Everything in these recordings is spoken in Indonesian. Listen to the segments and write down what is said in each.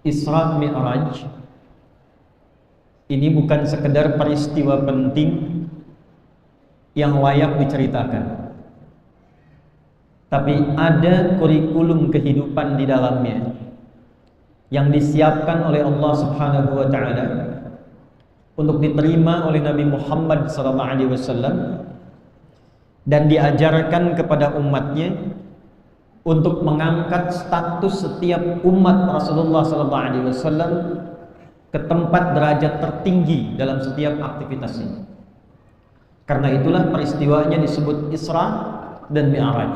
Isra Mi'raj ini bukan sekedar peristiwa penting yang layak diceritakan, tapi ada kurikulum kehidupan di dalamnya yang disiapkan oleh Allah Subhanahu wa taala untuk diterima oleh Nabi Muhammad SAW dan diajarkan kepada umatnya untuk mengangkat status setiap umat Rasulullah SAW ke tempat derajat tertinggi dalam setiap aktivitasnya. Karena itulah peristiwanya disebut Isra dan Mi'raj.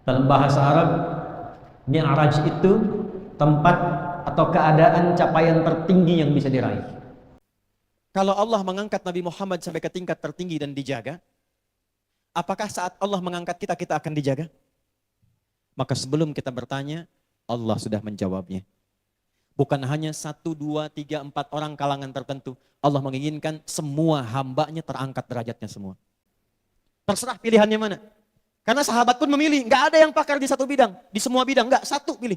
Dalam bahasa Arab, Mi'raj itu tempat atau keadaan capaian tertinggi yang bisa diraih. Kalau Allah mengangkat Nabi Muhammad sampai ke tingkat tertinggi dan dijaga, apakah saat Allah mengangkat kita, kita akan dijaga? Maka sebelum kita bertanya, Allah sudah menjawabnya. Bukan hanya 1, 2, 3, 4 orang kalangan tertentu. Allah menginginkan semua hambanya terangkat derajatnya semua. Terserah pilihannya mana. Karena sahabat pun memilih, nggak ada yang pakar di satu bidang. Di semua bidang, nggak, satu pilih.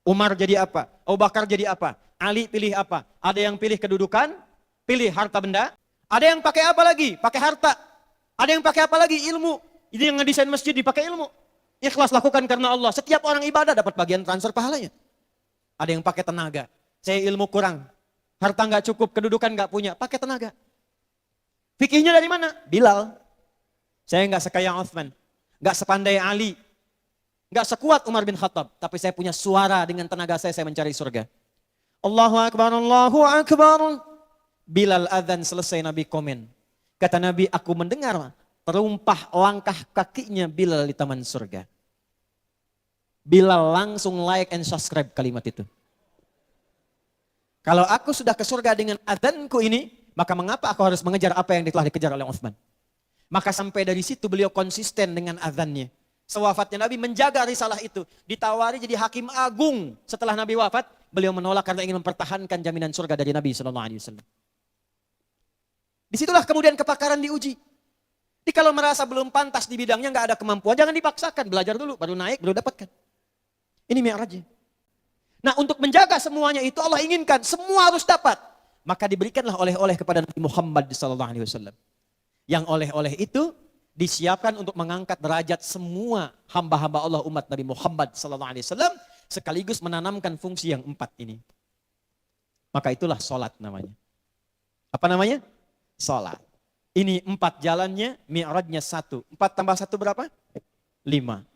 Umar jadi apa? Abu Bakar jadi apa? Ali pilih apa? Ada yang pilih kedudukan, pilih harta benda. Ada yang pakai apa lagi? Pakai harta. Ada yang pakai apa lagi? Ilmu. Ini yang ngedesain masjid dipakai ilmu. Ikhlas lakukan karena Allah. Setiap orang ibadah dapat bagian transfer pahalanya. Ada yang pakai tenaga. Saya ilmu kurang. Harta nggak cukup, kedudukan nggak punya. Pakai tenaga. Fikihnya dari mana? Bilal. Saya nggak sekaya Uthman. Nggak sepandai Ali. Nggak sekuat Umar bin Khattab. Tapi saya punya suara dengan tenaga saya mencari surga. Allahu Akbar, Allahu Akbar. Bilal adzan selesai Nabi komen. Kata Nabi, aku mendengar terumpah langkah kakinya Bilal di taman surga. Bilal langsung like and subscribe kalimat itu. Kalau aku sudah ke surga dengan adzanku ini, maka mengapa aku harus mengejar apa yang telah dikejar oleh Utsman? Maka sampai dari situ beliau konsisten dengan adzannya. Sewafatnya Nabi menjaga risalah itu. Ditawari jadi hakim agung setelah Nabi wafat, beliau menolak karena ingin mempertahankan jaminan surga dari Nabi SAW. Disitulah kemudian kepakaran diuji. Jadi kalau merasa belum pantas di bidangnya, nggak ada kemampuan, jangan dipaksakan, belajar dulu, baru naik, baru dapatkan. Ini Mi'rajnya. Nah, untuk menjaga semuanya itu Allah inginkan semua harus dapat. Maka diberikanlah oleh-oleh kepada Nabi Muhammad SAW. Yang oleh-oleh itu disiapkan untuk mengangkat derajat semua hamba-hamba Allah umat Nabi Muhammad SAW, sekaligus menanamkan fungsi yang 4 ini. Maka itulah sholat namanya. Apa namanya? Sholat. Ini 4 jalannya, Mi'rajnya 1. 4 tambah 1 berapa? 5.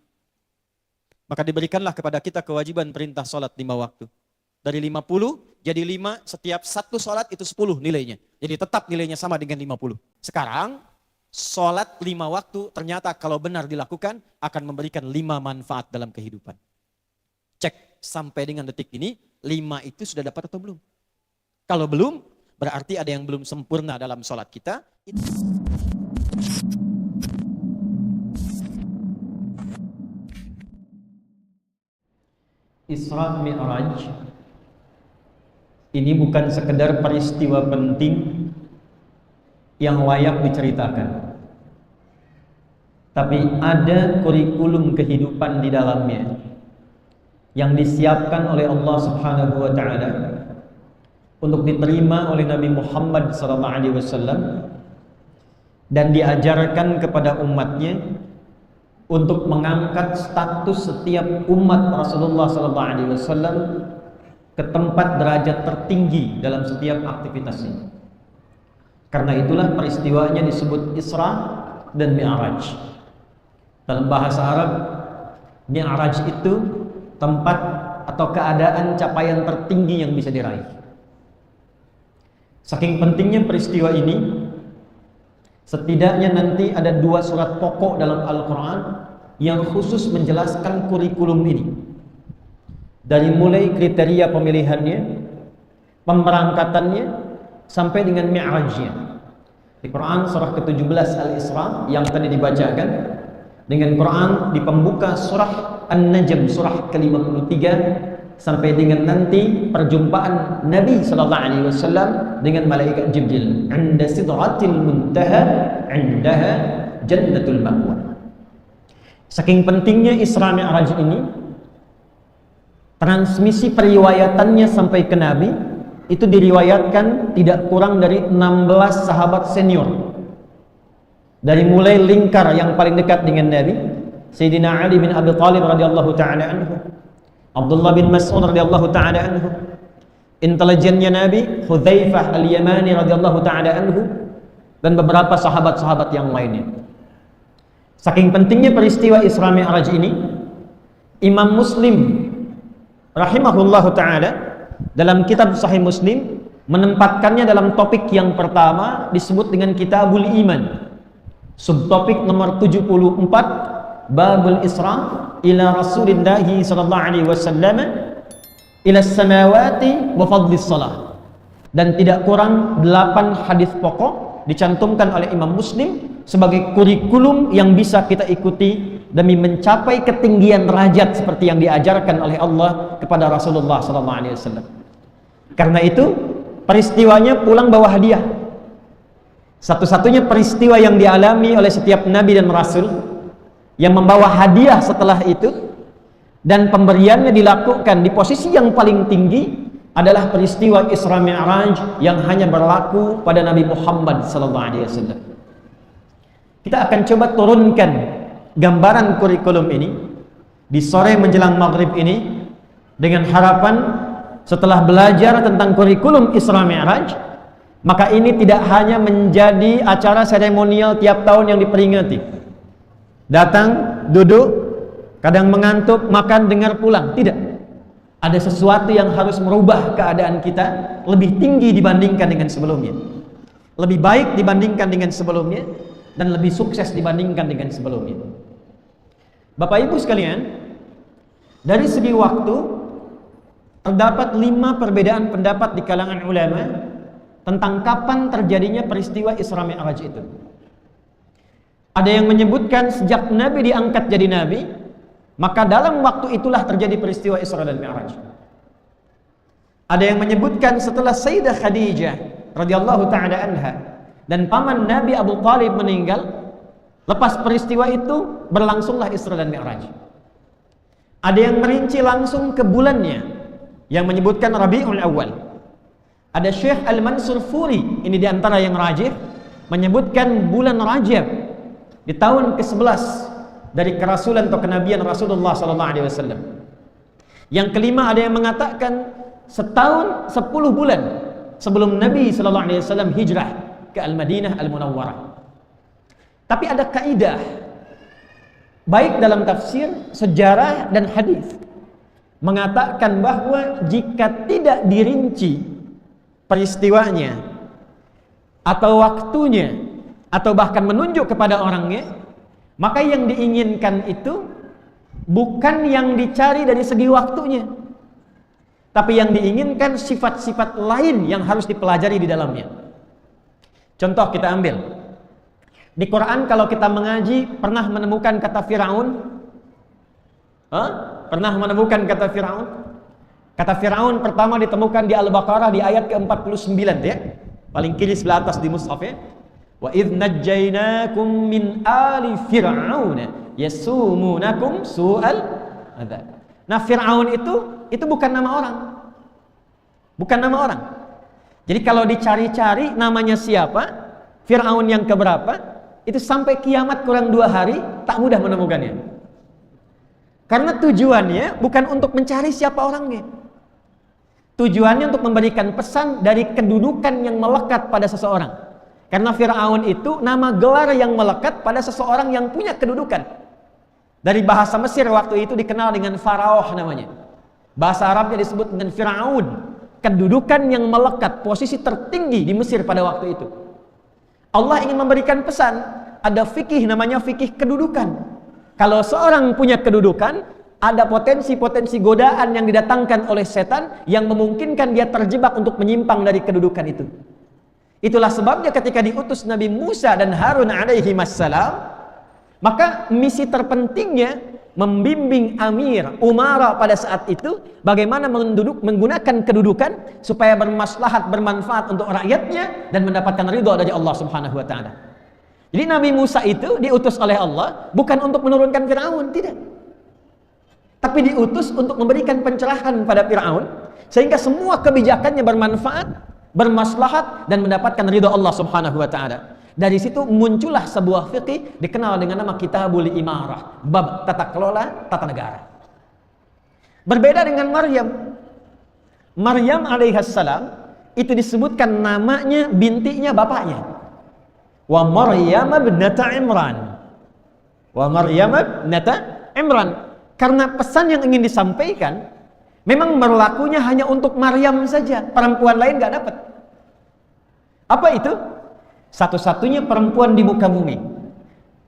Maka diberikanlah kepada kita kewajiban perintah sholat 5 waktu. Dari 50 jadi 5, setiap 1 sholat itu 10 nilainya. Jadi tetap nilainya sama dengan 50. Sekarang sholat 5 waktu ternyata kalau benar dilakukan akan memberikan 5 manfaat dalam kehidupan. Cek sampai dengan detik ini 5 itu sudah dapat atau belum? Kalau belum, berarti ada yang belum sempurna dalam sholat kita. Isra Mi'raj ini bukan sekedar peristiwa penting yang layak diceritakan, tapi ada kurikulum kehidupan di dalamnya yang disiapkan oleh Allah Subhanahu wa taala untuk diterima oleh Nabi Muhammad SAW dan diajarkan kepada umatnya untuk mengangkat status setiap umat Rasulullah SAW ke tempat derajat tertinggi dalam setiap aktivitasnya. Karena itulah peristiwanya disebut Isra dan Mi'raj. Dalam bahasa Arab, Mi'raj itu tempat atau keadaan capaian tertinggi yang bisa diraih. Saking pentingnya peristiwa ini, setidaknya nanti ada 2 surat pokok dalam Al-Quran yang khusus menjelaskan kurikulum ini. Dari mulai kriteria pemilihannya, pemberangkatannya, sampai dengan Mi'rajnya. Di Quran surah ke-17 Al-Isra yang tadi dibacakan, dengan Quran di pembuka surah An-Najm surah ke-53, sampai dengan nanti perjumpaan Nabi SAW dengan malaikat Jibril. 'Inda sidratil muntaha 'indaha jannatul ma'wa. Saking pentingnya Isra Mi'raj ini, transmisi periwayatannya sampai ke Nabi itu diriwayatkan tidak kurang dari 16 sahabat senior. Dari mulai lingkar yang paling dekat dengan Nabi, Sayyidina Ali bin Abi Thalib radhiyallahu taala anhu, Abdullah bin Mas'ud radhiyallahu taala anhu, intelijennya Nabi Hudzaifah al-Yamani radhiyallahu taala anhu, dan beberapa sahabat-sahabat yang lainnya. Saking pentingnya peristiwa Isra Mi'raj ini, Imam Muslim rahimahullahu taala dalam kitab Sahih Muslim menempatkannya dalam topik yang pertama disebut dengan Kitabul Iman. Subtopik nomor 74, Babul Isra ila Rasulillahi sallallahu alaihi wasallam ila samawati wa fadlis salah. Dan tidak kurang 8 hadis pokok dicantumkan oleh Imam Muslim sebagai kurikulum yang bisa kita ikuti demi mencapai ketinggian derajat seperti yang diajarkan oleh Allah kepada Rasulullah sallallahu alaihi wasallam. Karena itu peristiwanya pulang bawa hadiah. Satu-satunya peristiwa yang dialami oleh setiap nabi dan rasul yang membawa hadiah setelah itu, dan pemberiannya dilakukan di posisi yang paling tinggi adalah peristiwa Isra Mi'raj yang hanya berlaku pada Nabi Muhammad sallallahu alaihi wasallam. Kita akan coba turunkan gambaran kurikulum ini di sore menjelang maghrib ini dengan harapan setelah belajar tentang kurikulum Isra Mi'raj, maka ini tidak hanya menjadi acara seremonial tiap tahun yang diperingati. Datang, duduk, kadang mengantuk, makan, dengar, pulang. Tidak. Ada sesuatu yang harus merubah keadaan kita lebih tinggi dibandingkan dengan sebelumnya. Lebih baik dibandingkan dengan sebelumnya, dan lebih sukses dibandingkan dengan sebelumnya. Bapak Ibu sekalian, dari segi waktu terdapat 5 perbedaan pendapat di kalangan ulama tentang kapan terjadinya peristiwa Isra Mi'raj itu. Ada yang menyebutkan sejak Nabi diangkat jadi Nabi, maka dalam waktu itulah terjadi peristiwa Isra dan Mi'raj. Ada yang menyebutkan setelah Sayyidah Khadijah radhiyallahu taala anha dan paman Nabi Abu Thalib meninggal, lepas peristiwa itu berlangsunglah Isra dan Mi'raj. Ada yang merinci langsung ke bulannya, yang menyebutkan Rabiul Awal. Ada Syekh Al-Mansur Furi, ini diantara yang rajih, menyebutkan bulan Rajab di tahun ke-11 dari kerasulan atau kenabian Rasulullah SAW. Yang kelima ada yang mengatakan setahun 10 bulan sebelum Nabi SAW hijrah ke Al-Madinah Al-Munawwarah. Tapi ada kaidah baik dalam tafsir, sejarah, dan hadis mengatakan bahwa jika tidak dirinci peristiwanya atau waktunya atau bahkan menunjuk kepada orangnya, maka yang diinginkan itu bukan yang dicari dari segi waktunya, tapi yang diinginkan sifat-sifat lain yang harus dipelajari di dalamnya. Contoh kita ambil di Quran, kalau kita mengaji pernah menemukan kata Firaun? Pernah menemukan kata Firaun? Kata Firaun pertama ditemukan di Al-Baqarah di ayat ke-49 ya. Paling kiri sebelah atas di mushaf ya. Wa idz najjaynakum min ali fir'aun yasumunakum su'al adzab. Nah, Firaun itu bukan nama orang. Bukan nama orang. Jadi kalau dicari-cari namanya siapa, Firaun yang keberapa, itu sampai kiamat kurang 2 hari tak mudah menemukannya. Karena tujuannya bukan untuk mencari siapa orangnya. Tujuannya untuk memberikan pesan dari kedudukan yang melekat pada seseorang. Karena Fir'aun itu nama gelar yang melekat pada seseorang yang punya kedudukan. Dari bahasa Mesir waktu itu dikenal dengan Faraoh namanya. Bahasa Arabnya disebut dengan Fir'aun. Kedudukan yang melekat, posisi tertinggi di Mesir pada waktu itu. Allah ingin memberikan pesan, ada fikih namanya fikih kedudukan. Kalau seorang punya kedudukan, ada potensi-potensi godaan yang didatangkan oleh setan yang memungkinkan dia terjebak untuk menyimpang dari kedudukan itu. Itulah sebabnya ketika diutus Nabi Musa dan Harun alaihi wassalam, maka misi terpentingnya membimbing amir, umara pada saat itu bagaimana menggunakan kedudukan supaya bermaslahat, bermanfaat untuk rakyatnya dan mendapatkan ridha dari Allah Subhanahu wa taala. Jadi Nabi Musa itu diutus oleh Allah bukan untuk menurunkan Firaun, tidak. tapi diutus untuk memberikan pencerahan pada Fir'aun, sehingga semua kebijakannya bermanfaat, bermaslahat, dan mendapatkan ridha Allah Subhanahu wa Ta'ala. Dari situ muncullah sebuah fikih dikenal dengan nama Kitabul Imarah, bab tata kelola tata negara. Berbeda dengan Maryam. Maryam alaihassalam itu disebutkan namanya bintinya bapaknya. Wa Maryam ibnata Imran. Wa Maryam ibnata Imran. Karena pesan yang ingin disampaikan memang berlakunya hanya untuk Maryam saja, perempuan lain gak dapat. Apa itu? Satu-satunya perempuan di muka bumi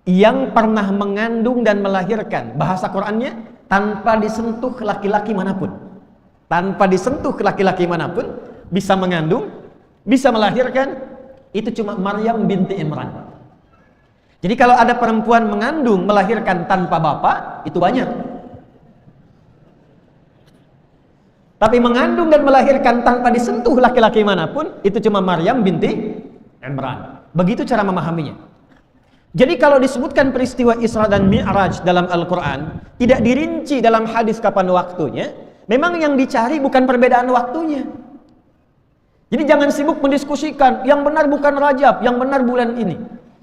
yang pernah mengandung dan melahirkan, bahasa Qur'annya, tanpa disentuh laki-laki manapun. Tanpa disentuh laki-laki manapun, bisa mengandung, bisa melahirkan, itu cuma Maryam binti Imran. Jadi kalau ada perempuan mengandung, melahirkan tanpa bapak, itu banyak. Tapi mengandung dan melahirkan tanpa disentuh laki-laki manapun, itu cuma Maryam binti Imran. Begitu cara memahaminya. Jadi kalau disebutkan peristiwa Isra dan Mi'raj dalam Al-Quran, tidak dirinci dalam hadis kapan waktunya, memang yang dicari bukan perbedaan waktunya. Jadi jangan sibuk mendiskusikan, yang benar bukan Rajab, yang benar bulan ini.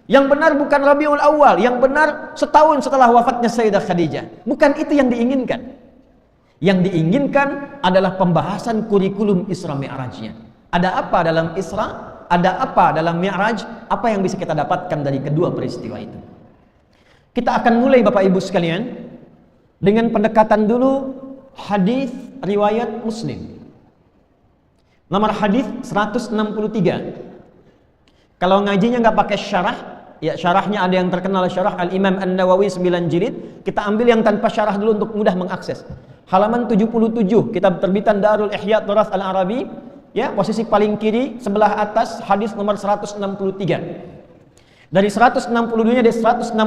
Yang benar bukan Rabiul Awal, yang benar setahun setelah wafatnya Sayyidah Khadijah. Bukan itu yang diinginkan. Yang diinginkan adalah pembahasan kurikulum Isra Mi'rajnya. Ada apa dalam Isra? Ada apa dalam Mi'raj? Apa yang bisa kita dapatkan dari kedua peristiwa itu? Kita akan mulai Bapak Ibu sekalian dengan pendekatan dulu hadis riwayat Muslim. Nomor hadis 163. Kalau ngajinya nggak pakai syarah, ya syarahnya ada yang terkenal syarah Al-Imam An-Nawawi 9 jilid. Kita ambil yang tanpa syarah dulu untuk mudah mengakses. Halaman 77, kitab terbitan Darul Ihya Turath Al-Arabi, ya, posisi paling kiri sebelah atas, hadis nomor 163. Dari 162-nya dari 162,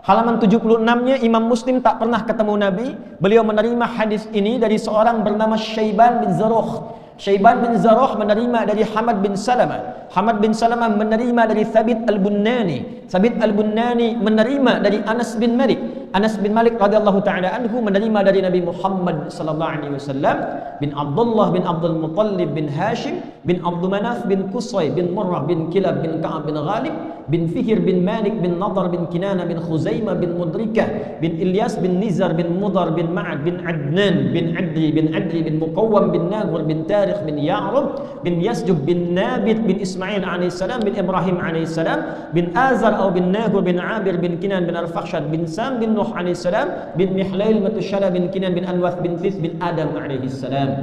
halaman 76-nya Imam Muslim tak pernah ketemu Nabi. Beliau menerima hadis ini dari seorang bernama Syaiban bin Zarukh. Syaiban bin Zarukh menerima dari Hamad bin Salamah. Hamad bin Salamah menerima dari Thabit al-Bunnani. Thabit al-Bunnani menerima dari Anas bin Malik. Anas bin Malik radhiyallahu taala anhu menerima dari Nabi Muhammad sallallahu alaihi wasallam, bin Abdullah bin Abdul Muttalib bin Hashim bin Abdul Manaf bin Qusay bin Murrah bin Kilab bin Ka'ab bin Ghalib bin Fihr bin Malik bin Nadar bin Kinana bin Khuzaimah bin Mudrikah bin Ilyas bin Nizar bin Mudar bin Ma'ad bin Adnan bin Adri bin Muqawwam bin Nagur bin Tarikh bin Ya'rub bin Yasjub bin Nabit bin Ismail alaihissalam bin Ibrahim alaihissalam bin Azar atau bin Nagur bin Abir bin Kinan bin Arfakhshad bin Sam bin Nuh alaihissalam bin Mihlail Matushala bin Kinan bin Anwath bin Thith bin Adam alaihissalam.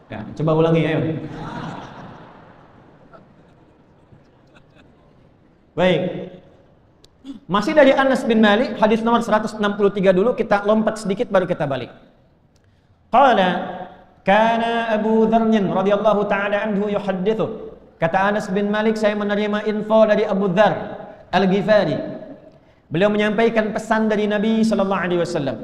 Ya, coba ulangi ayo. Baik. Masih dari Anas bin Malik, hadis nomor 163 dulu, kita lompat sedikit baru kita balik. Qala kana Abu Dzar radhiyallahu taala anhu yuhaddithu. Kata Anas bin Malik, saya menerima info dari Abu Dzar Al-Ghifari. Beliau menyampaikan pesan dari Nabi sallallahu alaihi wasallam.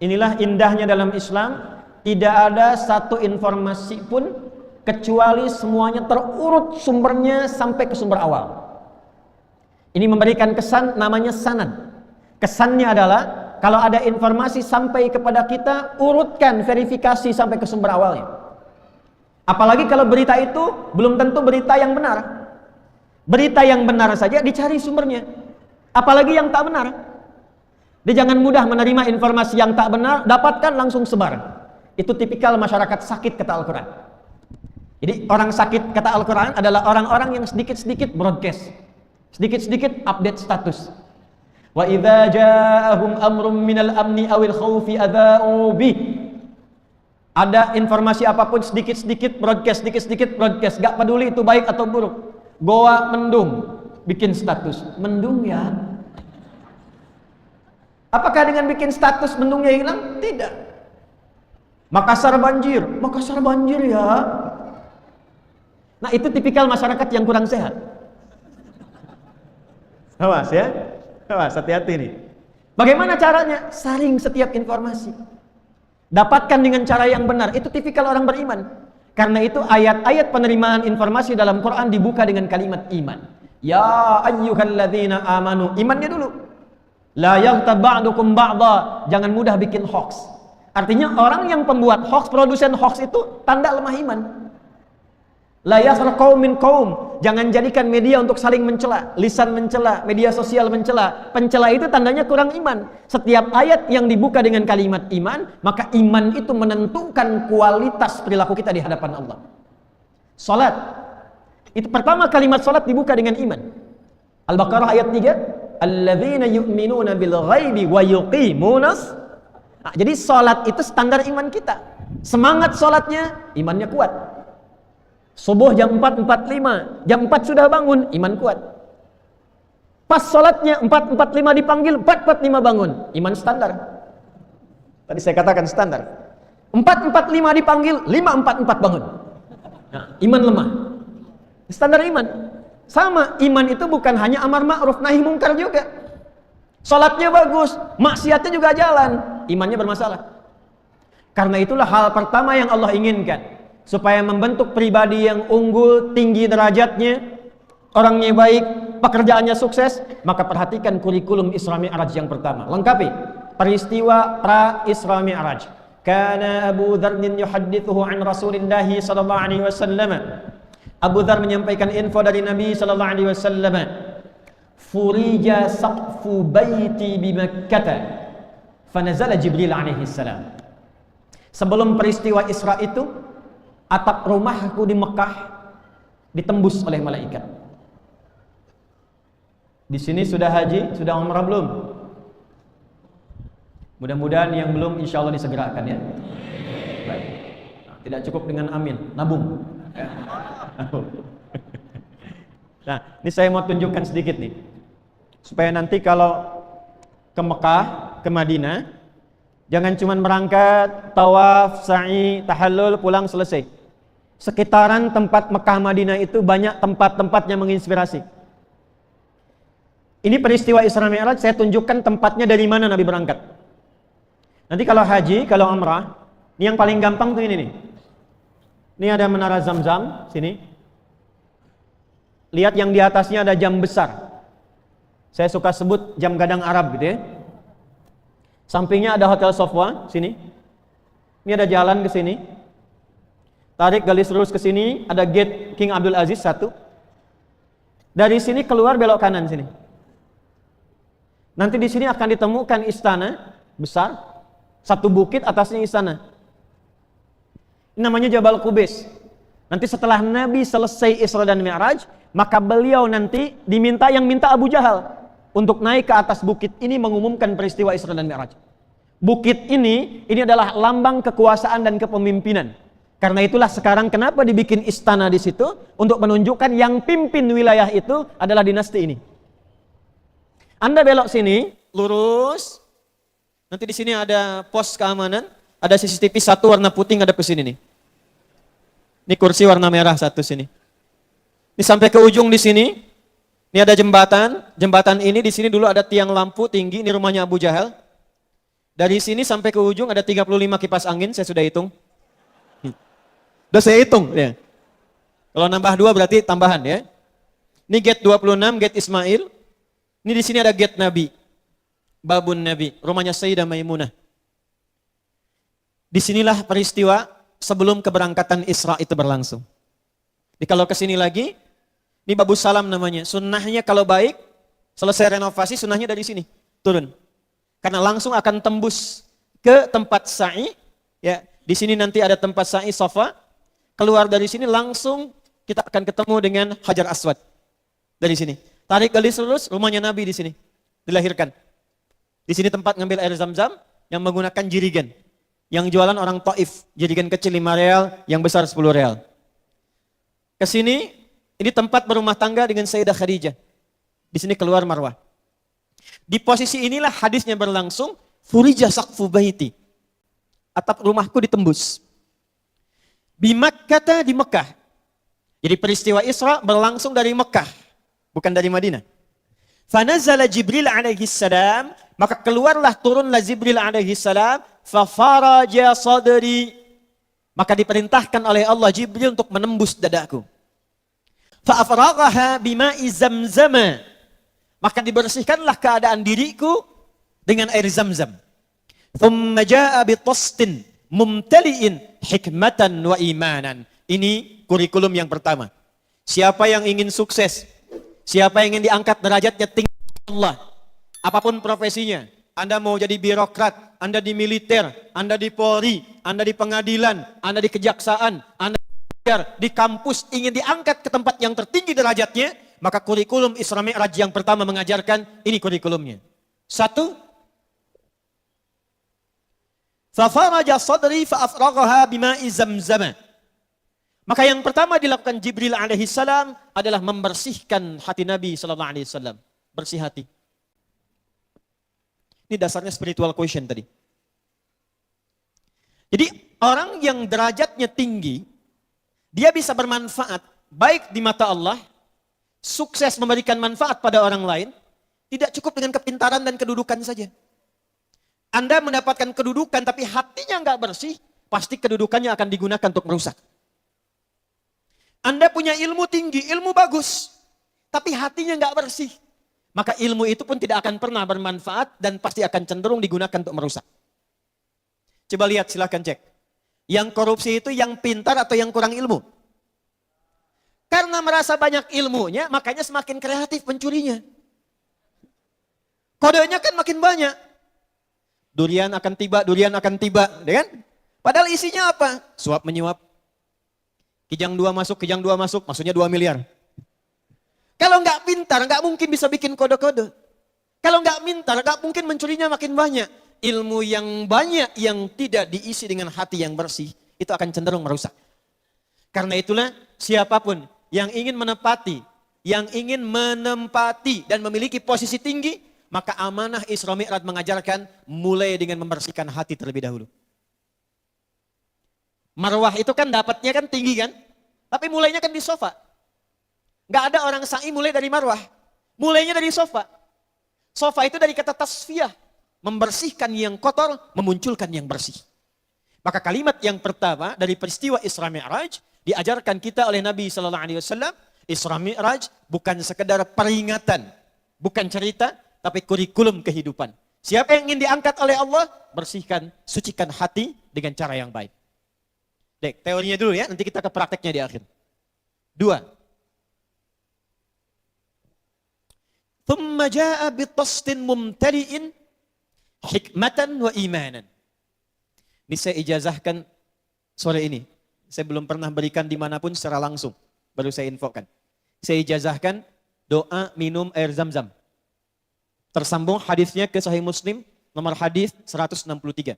Inilah indahnya dalam Islam, tidak ada satu informasi pun kecuali semuanya terurut sumbernya sampai ke sumber awal. Ini memberikan kesan namanya sanad. Kesannya adalah kalau ada informasi sampai kepada kita, urutkan, verifikasi sampai ke sumber awalnya. Apalagi kalau berita itu belum tentu berita yang benar. Berita yang benar saja dicari sumbernya. Apalagi yang tak benar. Dia jangan mudah menerima informasi yang tak benar, dapatkan langsung sebar. Itu tipikal masyarakat sakit kata Al-Quran. Jadi orang sakit kata Al-Quran adalah orang-orang yang sedikit-sedikit broadcast, sedikit-sedikit update status. Wa idza ja'ahum amrun minal amni awil khaufi adza'u bih. Ada informasi apapun sedikit-sedikit broadcast, sedikit-sedikit broadcast, gak peduli itu baik atau buruk. Goa mendung, bikin status, mendung ya. Apakah dengan bikin status mendungnya hilang? Tidak. Makassar banjir ya. Nah itu tipikal masyarakat yang kurang sehat. Awas ya, awas, hati-hati nih. Bagaimana caranya? Saring setiap informasi. Dapatkan dengan cara yang benar. Itu tipikal orang beriman. Karena itu ayat-ayat penerimaan informasi dalam Quran dibuka dengan kalimat iman. Ya ayyuhalladzina amanu. Imannya dulu. La yaghtab ba'dukum ba'dha. Jangan mudah bikin hoax. Artinya orang yang pembuat hoax, produsen hoax itu tanda lemah iman. La yasra qaum min qaum. Jangan jadikan media untuk saling mencela, lisan mencela, media sosial mencela. Pencela itu tandanya kurang iman. Setiap ayat yang dibuka dengan kalimat iman, maka iman itu menentukan kualitas perilaku kita di hadapan Allah. Salat. Itu pertama kalimat salat dibuka dengan iman. Al-Baqarah ayat 3, alladzina yu'minuna bil ghaibi wa yuqimunas. Nah, jadi salat itu standar iman kita. Semangat salatnya, imannya kuat. Subuh jam 4.45, jam 4 sudah bangun, iman kuat. Pas sholatnya 4.45 dipanggil, 4.45 bangun, iman standar. Tadi saya katakan standar. 4.45 dipanggil, 5.44 bangun. Nah, iman lemah. Standar iman. Sama, iman itu bukan hanya amar ma'ruf nahi mungkar juga. Sholatnya bagus, maksiatnya juga jalan, imannya bermasalah. Karena itulah hal pertama yang Allah inginkan. Supaya membentuk pribadi yang unggul, tinggi derajatnya, orangnya baik, pekerjaannya sukses, maka perhatikan kurikulum Isra Mi'raj yang pertama. Lengkapi peristiwa pra Isra Mi'raj. Kana Abu Dzar yuhaddithuhu an Rasulillah sallallahu alaihi wasallam. Abu Dzar menyampaikan info dari Nabi sallallahu alaihi wasallam. Furija saqfu baiti bi Makkah. Fanazala Jibril alaihi salam. Sebelum peristiwa Isra itu, atap rumahku di Mekah ditembus oleh malaikat. Di sini sudah haji, sudah umrah belum? Mudah-mudahan yang belum insya Allah disegerakan ya. Baik. Nah, tidak cukup dengan amin, nabung. Ya. Nah, ini saya mau tunjukkan sedikit nih, supaya nanti kalau ke Mekah, ke Madinah, jangan cuma berangkat, tawaf, sa'i, tahallul, pulang selesai. Sekitaran tempat Mekah Madinah itu banyak tempat-tempat yang menginspirasi. Ini peristiwa Isra Mi'raj, saya tunjukkan tempatnya dari mana Nabi berangkat. Nanti kalau haji, kalau umrah, ini yang paling gampang tuh ini nih. Ini ada menara Zam-Zam, sini. Lihat yang di atasnya ada jam besar. Saya suka sebut jam gadang Arab gitu ya. Sampingnya ada Hotel Sofwa, sini. Ini ada jalan ke sini. Tarik garis lurus ke sini, ada gate King Abdul Aziz 1. Dari sini keluar belok kanan sini. Nanti di sini akan ditemukan istana besar, satu bukit atasnya istana. Ini namanya Jabal Qubais. Nanti setelah Nabi selesai Isra dan Mi'raj, maka beliau nanti diminta yang minta Abu Jahal untuk naik ke atas bukit ini mengumumkan peristiwa Isra dan Mi'raj. Bukit ini adalah lambang kekuasaan dan kepemimpinan. Karena itulah sekarang kenapa dibikin istana di situ untuk menunjukkan yang pimpin wilayah itu adalah dinasti ini. Anda belok sini, lurus. Nanti di sini ada pos keamanan, ada CCTV satu warna putih ngadep ke sini nih. Ini kursi warna merah satu sini. Ini sampai ke ujung di sini. Ini ada jembatan. Jembatan ini di sini dulu ada tiang lampu tinggi, ini rumahnya Abu Jahal. Dari sini sampai ke ujung ada 35 kipas angin, saya sudah hitung. Udah saya hitung ya. Kalau nambah 2 berarti tambahan ya. Ini gate 26, gate Ismail. Ini di sini ada gate Nabi. Babun Nabi, rumahnya Sayyidah Maimunah. Disinilah peristiwa sebelum keberangkatan Isra itu berlangsung. Jadi kalau ke sini lagi, ini Babu Salam namanya. Sunnahnya kalau baik, selesai renovasi sunnahnya dari sini turun. Karena langsung akan tembus ke tempat sa'i. Ya, di sini nanti ada tempat sa'i Safa. Keluar dari sini langsung kita akan ketemu dengan Hajar Aswad. Dari sini. Tarik garis lurus, rumahnya Nabi di sini. Dilahirkan. Di sini tempat ngambil air Zam-Zam yang menggunakan jirigen. Yang jualan orang Taif. Jirigen kecil 5 real, yang besar 10 real. Ke sini, ini tempat berumah tangga dengan Sayyidah Khadijah. Di sini keluar Marwah. Di posisi inilah hadisnya berlangsung, furija saqfu baiti. Atap rumahku ditembus. Di Makkah, di Mekah. Jadi peristiwa Isra berlangsung dari Mekah, bukan dari Madinah. Fanazala Jibril alaihi salam, maka keluarlah turunlah Jibril alaihi salam, fafaraja sadri. Maka diperintahkan oleh Allah Jibril untuk menembus dadaku. Fa'afraghaha bima'i zamzama. Maka dibersihkanlah keadaan diriku dengan air Zam-Zam. Thumma jaa bitastin mumtali'in hikmatan wa imanan. Ini kurikulum yang pertama. Siapa yang ingin sukses, siapa yang ingin diangkat derajatnya tinggi Allah, apapun profesinya, Anda mau jadi birokrat, Anda di militer, Anda di Polri, Anda di pengadilan, Anda di kejaksaan, Anda di kampus, ingin diangkat ke tempat yang tertinggi derajatnya, maka kurikulum Isra Mi'raj yang pertama mengajarkan, ini kurikulumnya. Satu, fafaraja sadri fa'afraghaha bima'i zamzama. Maka yang pertama dilakukan Jibril alaihissalam adalah membersihkan hati Nabi sallallahu alaihi wasallam. Bersih hati. Ini dasarnya spiritual question tadi. Jadi orang yang derajatnya tinggi, dia bisa bermanfaat baik di mata Allah, sukses memberikan manfaat pada orang lain, tidak cukup dengan kepintaran dan kedudukan saja. Anda mendapatkan kedudukan tapi hatinya nggak bersih, pasti kedudukannya akan digunakan untuk merusak. Anda punya ilmu tinggi, ilmu bagus, tapi hatinya nggak bersih, maka ilmu itu pun tidak akan pernah bermanfaat dan pasti akan cenderung digunakan untuk merusak. Coba lihat, silahkan cek. Yang korupsi itu yang pintar atau yang kurang ilmu? Karena merasa banyak ilmunya, makanya semakin kreatif pencurinya. Kodenya kan makin banyak. Durian akan tiba, ya kan? Padahal isinya apa? Suap menyuap. Kijang 2 masuk, maksudnya 2 miliar. Kalau nggak pintar, nggak mungkin bisa bikin kode-kode. Kalau nggak pintar, nggak mungkin mencurinya makin banyak. Ilmu yang banyak yang tidak diisi dengan hati yang bersih, itu akan cenderung merusak. Karena itulah siapapun yang ingin menempati dan memiliki posisi tinggi, maka amanah Isra Mi'raj mengajarkan mulai dengan membersihkan hati terlebih dahulu. Marwah itu kan dapatnya kan tinggi kan, tapi mulainya kan di sofa. Nggak ada orang sa'i mulai dari marwah, mulainya dari sofa. Sofa itu dari kata tasfiyah, membersihkan yang kotor, memunculkan yang bersih. Maka kalimat yang pertama dari peristiwa Isra Mi'raj diajarkan kita oleh Nabi Sallallahu Alaihi Wasallam, Isra Mi'raj bukan sekedar peringatan, bukan cerita, tapi kurikulum kehidupan. Siapa yang ingin diangkat oleh Allah, bersihkan, sucikan hati dengan cara yang baik. Dek, teorinya dulu ya, nanti kita ke prakteknya di akhir. 2. Thumma jaa bitastin mumtali'in hikmatan wa imanan. Ini saya ijazahkan sore ini. Saya belum pernah berikan dimanapun secara langsung. Baru saya infokan. Saya ijazahkan doa minum air Zam-Zam. Tersambung hadisnya ke Sahih Muslim, nomor hadis 163.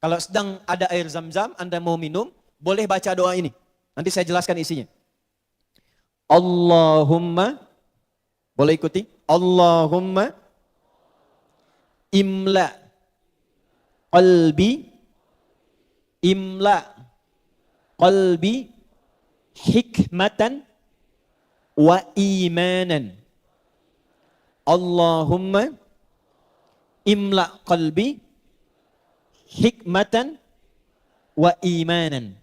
Kalau sedang ada air Zam-Zam, Anda mau minum, boleh baca doa ini. Nanti saya jelaskan isinya. Allahumma, boleh ikuti? Allahumma imla qalbi hikmatan wa imanan. Allahumma imla qalbi hikmatan wa imanan.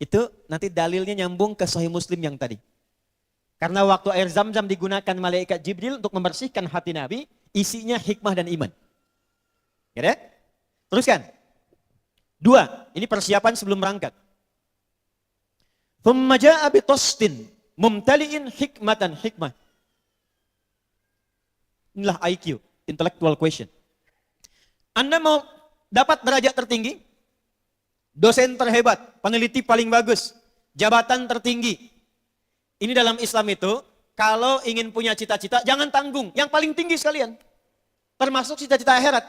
Itu nanti dalilnya nyambung ke Sahih Muslim yang tadi. Karena waktu air Zam-Zam digunakan malaikat Jibril untuk membersihkan hati Nabi, isinya hikmah dan iman. Ya deh? Teruskan. 2, ini persiapan sebelum berangkat. Thumma jaa bitastin mumtali'in hikmatan hikmah. Inilah IQ, intellectual question. Anda mau dapat derajat tertinggi, dosen terhebat, peneliti paling bagus, jabatan tertinggi. Ini dalam Islam itu, kalau ingin punya cita-cita, jangan tanggung. Yang paling tinggi sekalian. Termasuk cita-cita akhirat.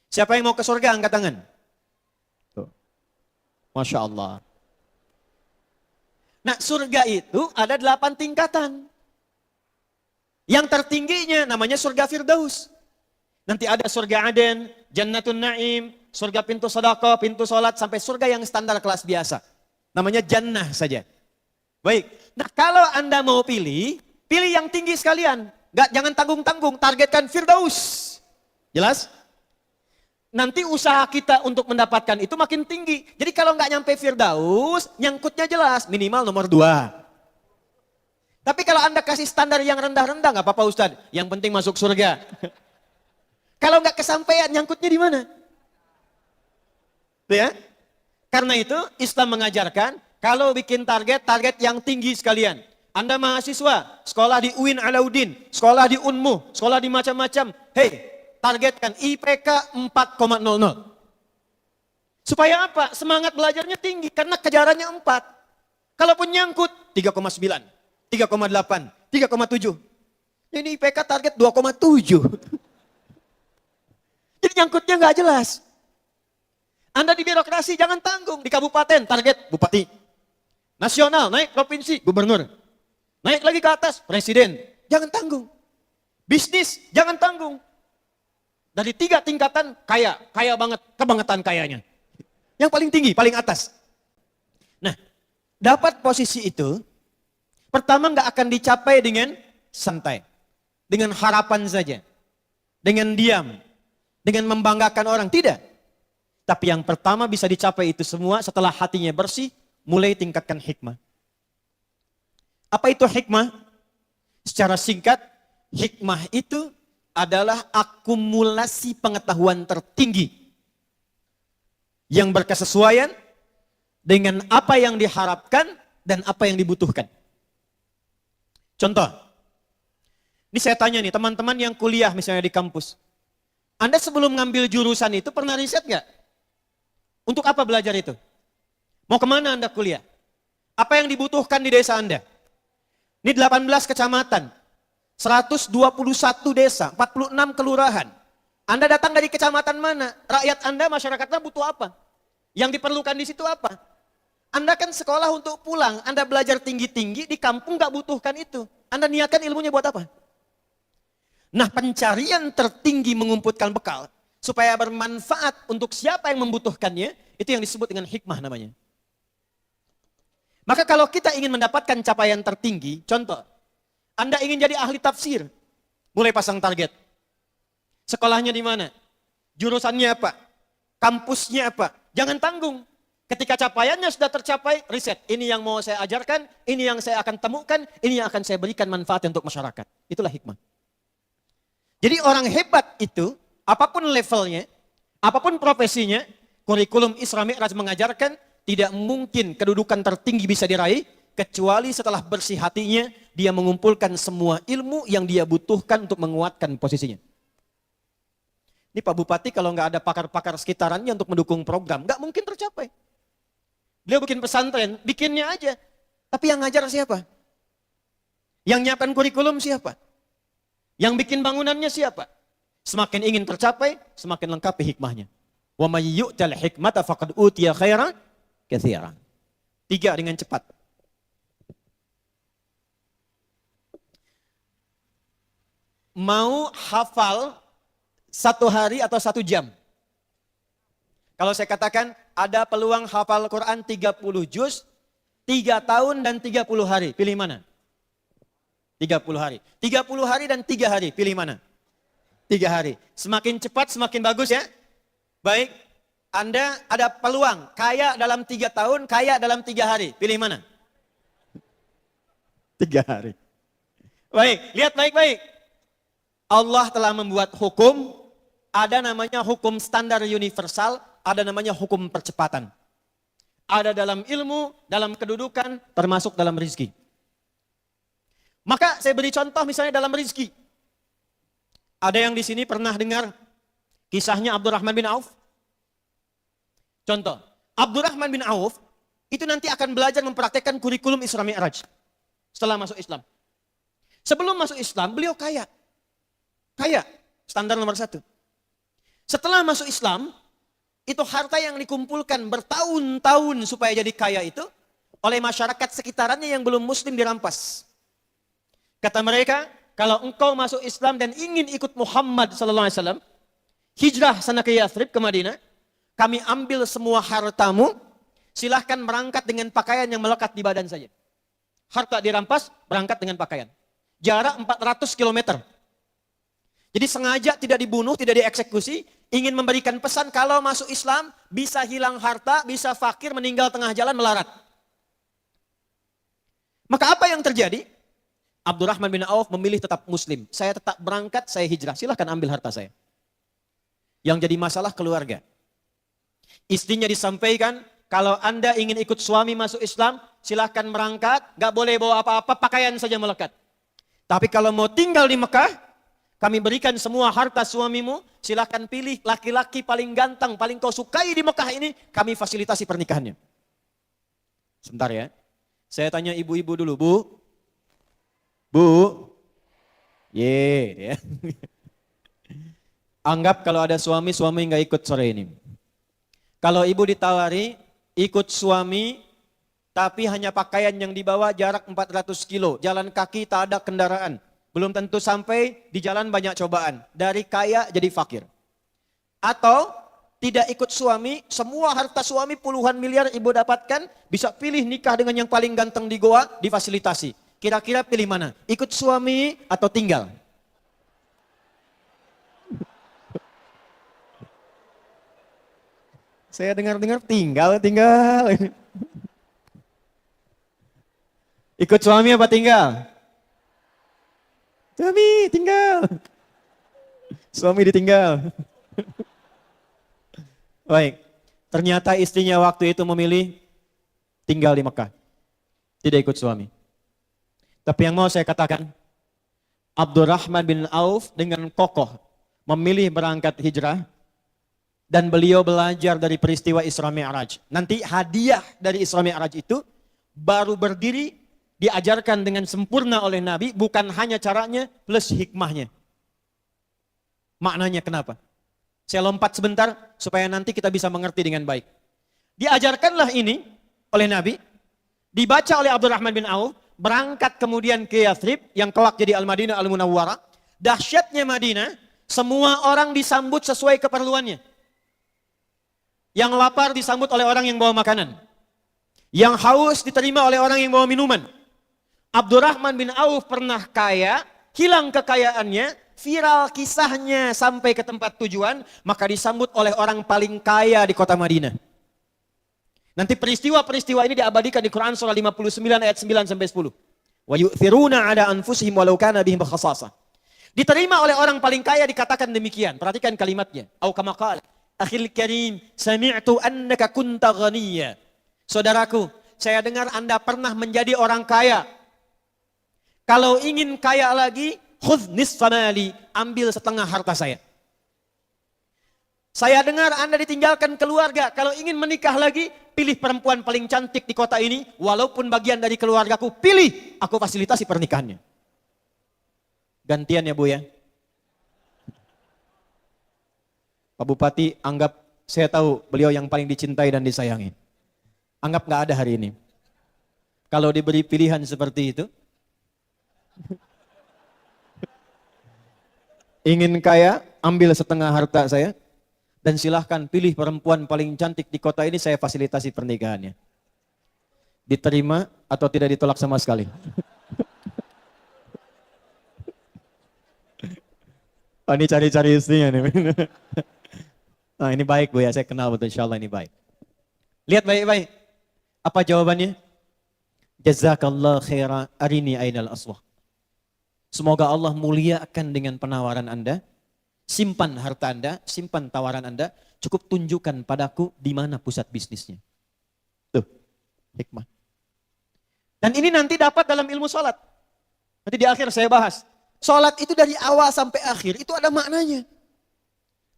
Siapa yang mau ke surga, angkat tangan. Tuh. Masya Allah. Nah, surga itu ada 8 tingkatan. Yang tertingginya namanya surga Firdaus. Nanti ada surga Aden, Jannatun Naim, surga pintu sedekah, pintu sholat, sampai surga yang standar kelas biasa. Namanya jannah saja. Baik, nah kalau Anda mau pilih yang tinggi sekalian. Jangan tanggung-tanggung, targetkan Firdaus. Jelas? Nanti usaha kita untuk mendapatkan itu makin tinggi. Jadi kalau nggak nyampe Firdaus, nyangkutnya jelas, minimal nomor 2. Tapi kalau Anda kasih standar yang rendah-rendah, nggak apa-apa Ustaz. Yang penting masuk surga. Kalau nggak kesampaian, nyangkutnya di mana? Tuh ya? Karena itu Islam mengajarkan, kalau bikin target yang tinggi sekalian. Anda mahasiswa, sekolah di UIN Alauddin, sekolah di UNMU, sekolah di macam-macam. Hei, targetkan IPK 4,00. Supaya apa? Semangat belajarnya tinggi, karena kejarannya 4. Kalaupun nyangkut, 3,9, 3,8, 3,7. Ini IPK target 2,7. Jadi nyangkutnya nggak jelas. Anda di birokrasi jangan tanggung. Di kabupaten target bupati. Nasional naik provinsi gubernur. Naik lagi ke atas presiden. Jangan tanggung. Bisnis jangan tanggung. Dari 3 tingkatan kaya banget, kebangetan kayanya. Yang paling tinggi, paling atas. Nah, dapat posisi itu, pertama nggak akan dicapai dengan santai. Dengan harapan saja. Dengan diam. Dengan membanggakan orang. Tidak. Tapi yang pertama bisa dicapai itu semua setelah hatinya bersih, mulai tingkatkan hikmah. Apa itu hikmah? Secara singkat, hikmah itu adalah akumulasi pengetahuan tertinggi yang berkesesuaian dengan apa yang diharapkan dan apa yang dibutuhkan. Contoh, ini saya tanya nih teman-teman yang kuliah misalnya di kampus. Anda sebelum ngambil jurusan itu pernah riset nggak? Untuk apa belajar itu? Mau kemana Anda kuliah? Apa yang dibutuhkan di desa Anda? Ini 18 kecamatan, 121 desa, 46 kelurahan. Anda datang dari kecamatan mana? Rakyat Anda, masyarakatnya butuh apa? Yang diperlukan di situ apa? Anda kan sekolah untuk pulang, Anda belajar tinggi-tinggi, di kampung nggak butuhkan itu. Anda niatkan ilmunya buat apa? Nah, pencarian tertinggi mengumpulkan bekal, supaya bermanfaat untuk siapa yang membutuhkannya, itu yang disebut dengan hikmah namanya. Maka kalau kita ingin mendapatkan capaian tertinggi, contoh, Anda ingin jadi ahli tafsir, mulai pasang target. Sekolahnya di mana? Jurusannya apa? Kampusnya apa? Jangan tanggung. Ketika capaiannya sudah tercapai, riset. Ini yang mau saya ajarkan, ini yang saya akan temukan, ini yang akan saya berikan manfaat untuk masyarakat. Itulah hikmah. Jadi orang hebat itu, apapun levelnya, apapun profesinya, kurikulum Isra Mi'raj mengajarkan tidak mungkin kedudukan tertinggi bisa diraih kecuali setelah bersih hatinya dia mengumpulkan semua ilmu yang dia butuhkan untuk menguatkan posisinya. Ini Pak Bupati kalau nggak ada pakar-pakar sekitarannya untuk mendukung program, nggak mungkin tercapai. Beliau bikin pesantren, bikinnya aja. Tapi yang ngajar siapa? Yang nyiapkan kurikulum siapa? Yang bikin bangunannya siapa? Semakin ingin tercapai, semakin lengkapi hikmahnya. Wa may yu'tal hikmata faqad utiya khairan katsiran. 3 dengan cepat. Mau hafal 1 hari atau 1 jam? Kalau saya katakan ada peluang hafal Quran 30 juz, 3 tahun dan 30 hari, pilih mana? 30 hari. 30 hari dan 3 hari, pilih mana? 3 hari. Semakin cepat semakin bagus ya. Baik, Anda ada peluang kaya dalam 3 tahun, kaya dalam 3 hari, pilih mana? 3 hari. Baik, lihat baik-baik. Allah telah membuat hukum, ada namanya hukum standar universal, ada namanya hukum percepatan. Ada dalam ilmu, dalam kedudukan, termasuk dalam rezeki. Maka saya beri contoh misalnya dalam rezeki. Ada yang di sini pernah dengar kisahnya Abdurrahman bin Auf? Contoh, Abdurrahman bin Auf itu nanti akan belajar mempraktekkan kurikulum Isra Mi'raj setelah masuk Islam. Sebelum masuk Islam, beliau kaya. Kaya, standar nomor 1. Setelah masuk Islam, itu harta yang dikumpulkan bertahun-tahun supaya jadi kaya itu oleh masyarakat sekitarannya yang belum muslim dirampas. Kata mereka, kalau engkau masuk Islam dan ingin ikut Muhammad SAW, hijrah sana ke Yathrib, ke Madinah, kami ambil semua hartamu, silahkan berangkat dengan pakaian yang melekat di badan saja. Harta dirampas, berangkat dengan pakaian. Jarak 400 km. Jadi sengaja tidak dibunuh, tidak dieksekusi, ingin memberikan pesan kalau masuk Islam, bisa hilang harta, bisa fakir, meninggal tengah jalan, melarat. Maka apa yang terjadi? Abdurrahman bin Auf memilih tetap muslim. Saya tetap berangkat, saya hijrah. Silahkan ambil harta saya. Yang jadi masalah keluarga. Istrinya disampaikan, kalau Anda ingin ikut suami masuk Islam, silahkan berangkat. Gak boleh bawa apa-apa, pakaian saja melekat. Tapi kalau mau tinggal di Mekah, kami berikan semua harta suamimu. Silahkan pilih laki-laki paling ganteng, paling kau sukai di Mekah ini. Kami fasilitasi pernikahannya. Sebentar ya. Saya tanya ibu-ibu dulu, Bu. Bu. Ya. Anggap kalau ada suami nggak ikut sore ini. Kalau ibu ditawari ikut suami, tapi hanya pakaian yang dibawa jarak 400 kilo. Jalan kaki tak ada kendaraan. Belum tentu sampai, di jalan banyak cobaan. Dari kaya jadi fakir. Atau tidak ikut suami, semua harta suami puluhan miliar ibu dapatkan, bisa pilih nikah dengan yang paling ganteng di Goa, difasilitasi. Kira-kira pilih mana? Ikut suami atau tinggal? Saya dengar-dengar tinggal. Ikut suami apa tinggal? Suami, tinggal. Suami ditinggal. Baik, ternyata istrinya waktu itu memilih tinggal di Mekah. Tidak ikut suami. Tapi yang mau saya katakan, Abdurrahman bin Auf dengan kokoh memilih berangkat hijrah, dan beliau belajar dari peristiwa Isra Mi'raj. Nanti hadiah dari Isra Mi'raj itu baru berdiri, diajarkan dengan sempurna oleh Nabi, bukan hanya caranya plus hikmahnya. Maknanya kenapa? Saya lompat sebentar supaya nanti kita bisa mengerti dengan baik. Diajarkanlah ini oleh Nabi, dibaca oleh Abdurrahman bin Auf, berangkat kemudian ke Yathrib yang kelak jadi Al-Madinah Al-Munawwarah. Dahsyatnya Madinah, semua orang disambut sesuai keperluannya. Yang lapar disambut oleh orang yang bawa makanan. Yang haus diterima oleh orang yang bawa minuman. Abdurrahman bin Auf pernah kaya, hilang kekayaannya, viral kisahnya sampai ke tempat tujuan, maka disambut oleh orang paling kaya di kota Madinah. Nanti peristiwa-peristiwa ini diabadikan di Quran surah 59 ayat 9 sampai 10. Wa yu'thiruna 'ala anfusihim walau kana bihim khassasah. Diterima oleh orang paling kaya dikatakan demikian. Perhatikan kalimatnya. Au kama qala, akhil karim, sami'tu annaka kunta ghaniyya. Saudaraku, saya dengar Anda pernah menjadi orang kaya. Kalau ingin kaya lagi, khudh nisfa mali, ambil setengah harta saya. Saya dengar Anda ditinggalkan keluarga, kalau ingin menikah lagi, pilih perempuan paling cantik di kota ini, walaupun bagian dari keluargaku, pilih, aku fasilitasi pernikahannya. Gantian ya Bu ya. Pak Bupati anggap, saya tahu beliau yang paling dicintai dan disayangi. Anggap gak ada hari ini. Kalau diberi pilihan seperti itu, ingin kaya, ambil setengah harta saya, dan silahkan pilih perempuan paling cantik di kota ini, saya fasilitasi pernikahannya. Diterima atau tidak ditolak sama sekali? Oh, ini cari-cari istrinya nih. Nah, ini baik Bu ya, saya kenal betul, insya Allah ini baik. Lihat baik-baik. Apa jawabannya? Jazakallah khaira arini ainal aswah. Semoga Allah muliakan dengan penawaran Anda. Simpan harta Anda, simpan tawaran Anda. Cukup tunjukkan padaku di mana pusat bisnisnya. Tuh, hikmah. Dan ini nanti dapat dalam ilmu sholat. Nanti di akhir saya bahas. Sholat itu dari awal sampai akhir, itu ada maknanya.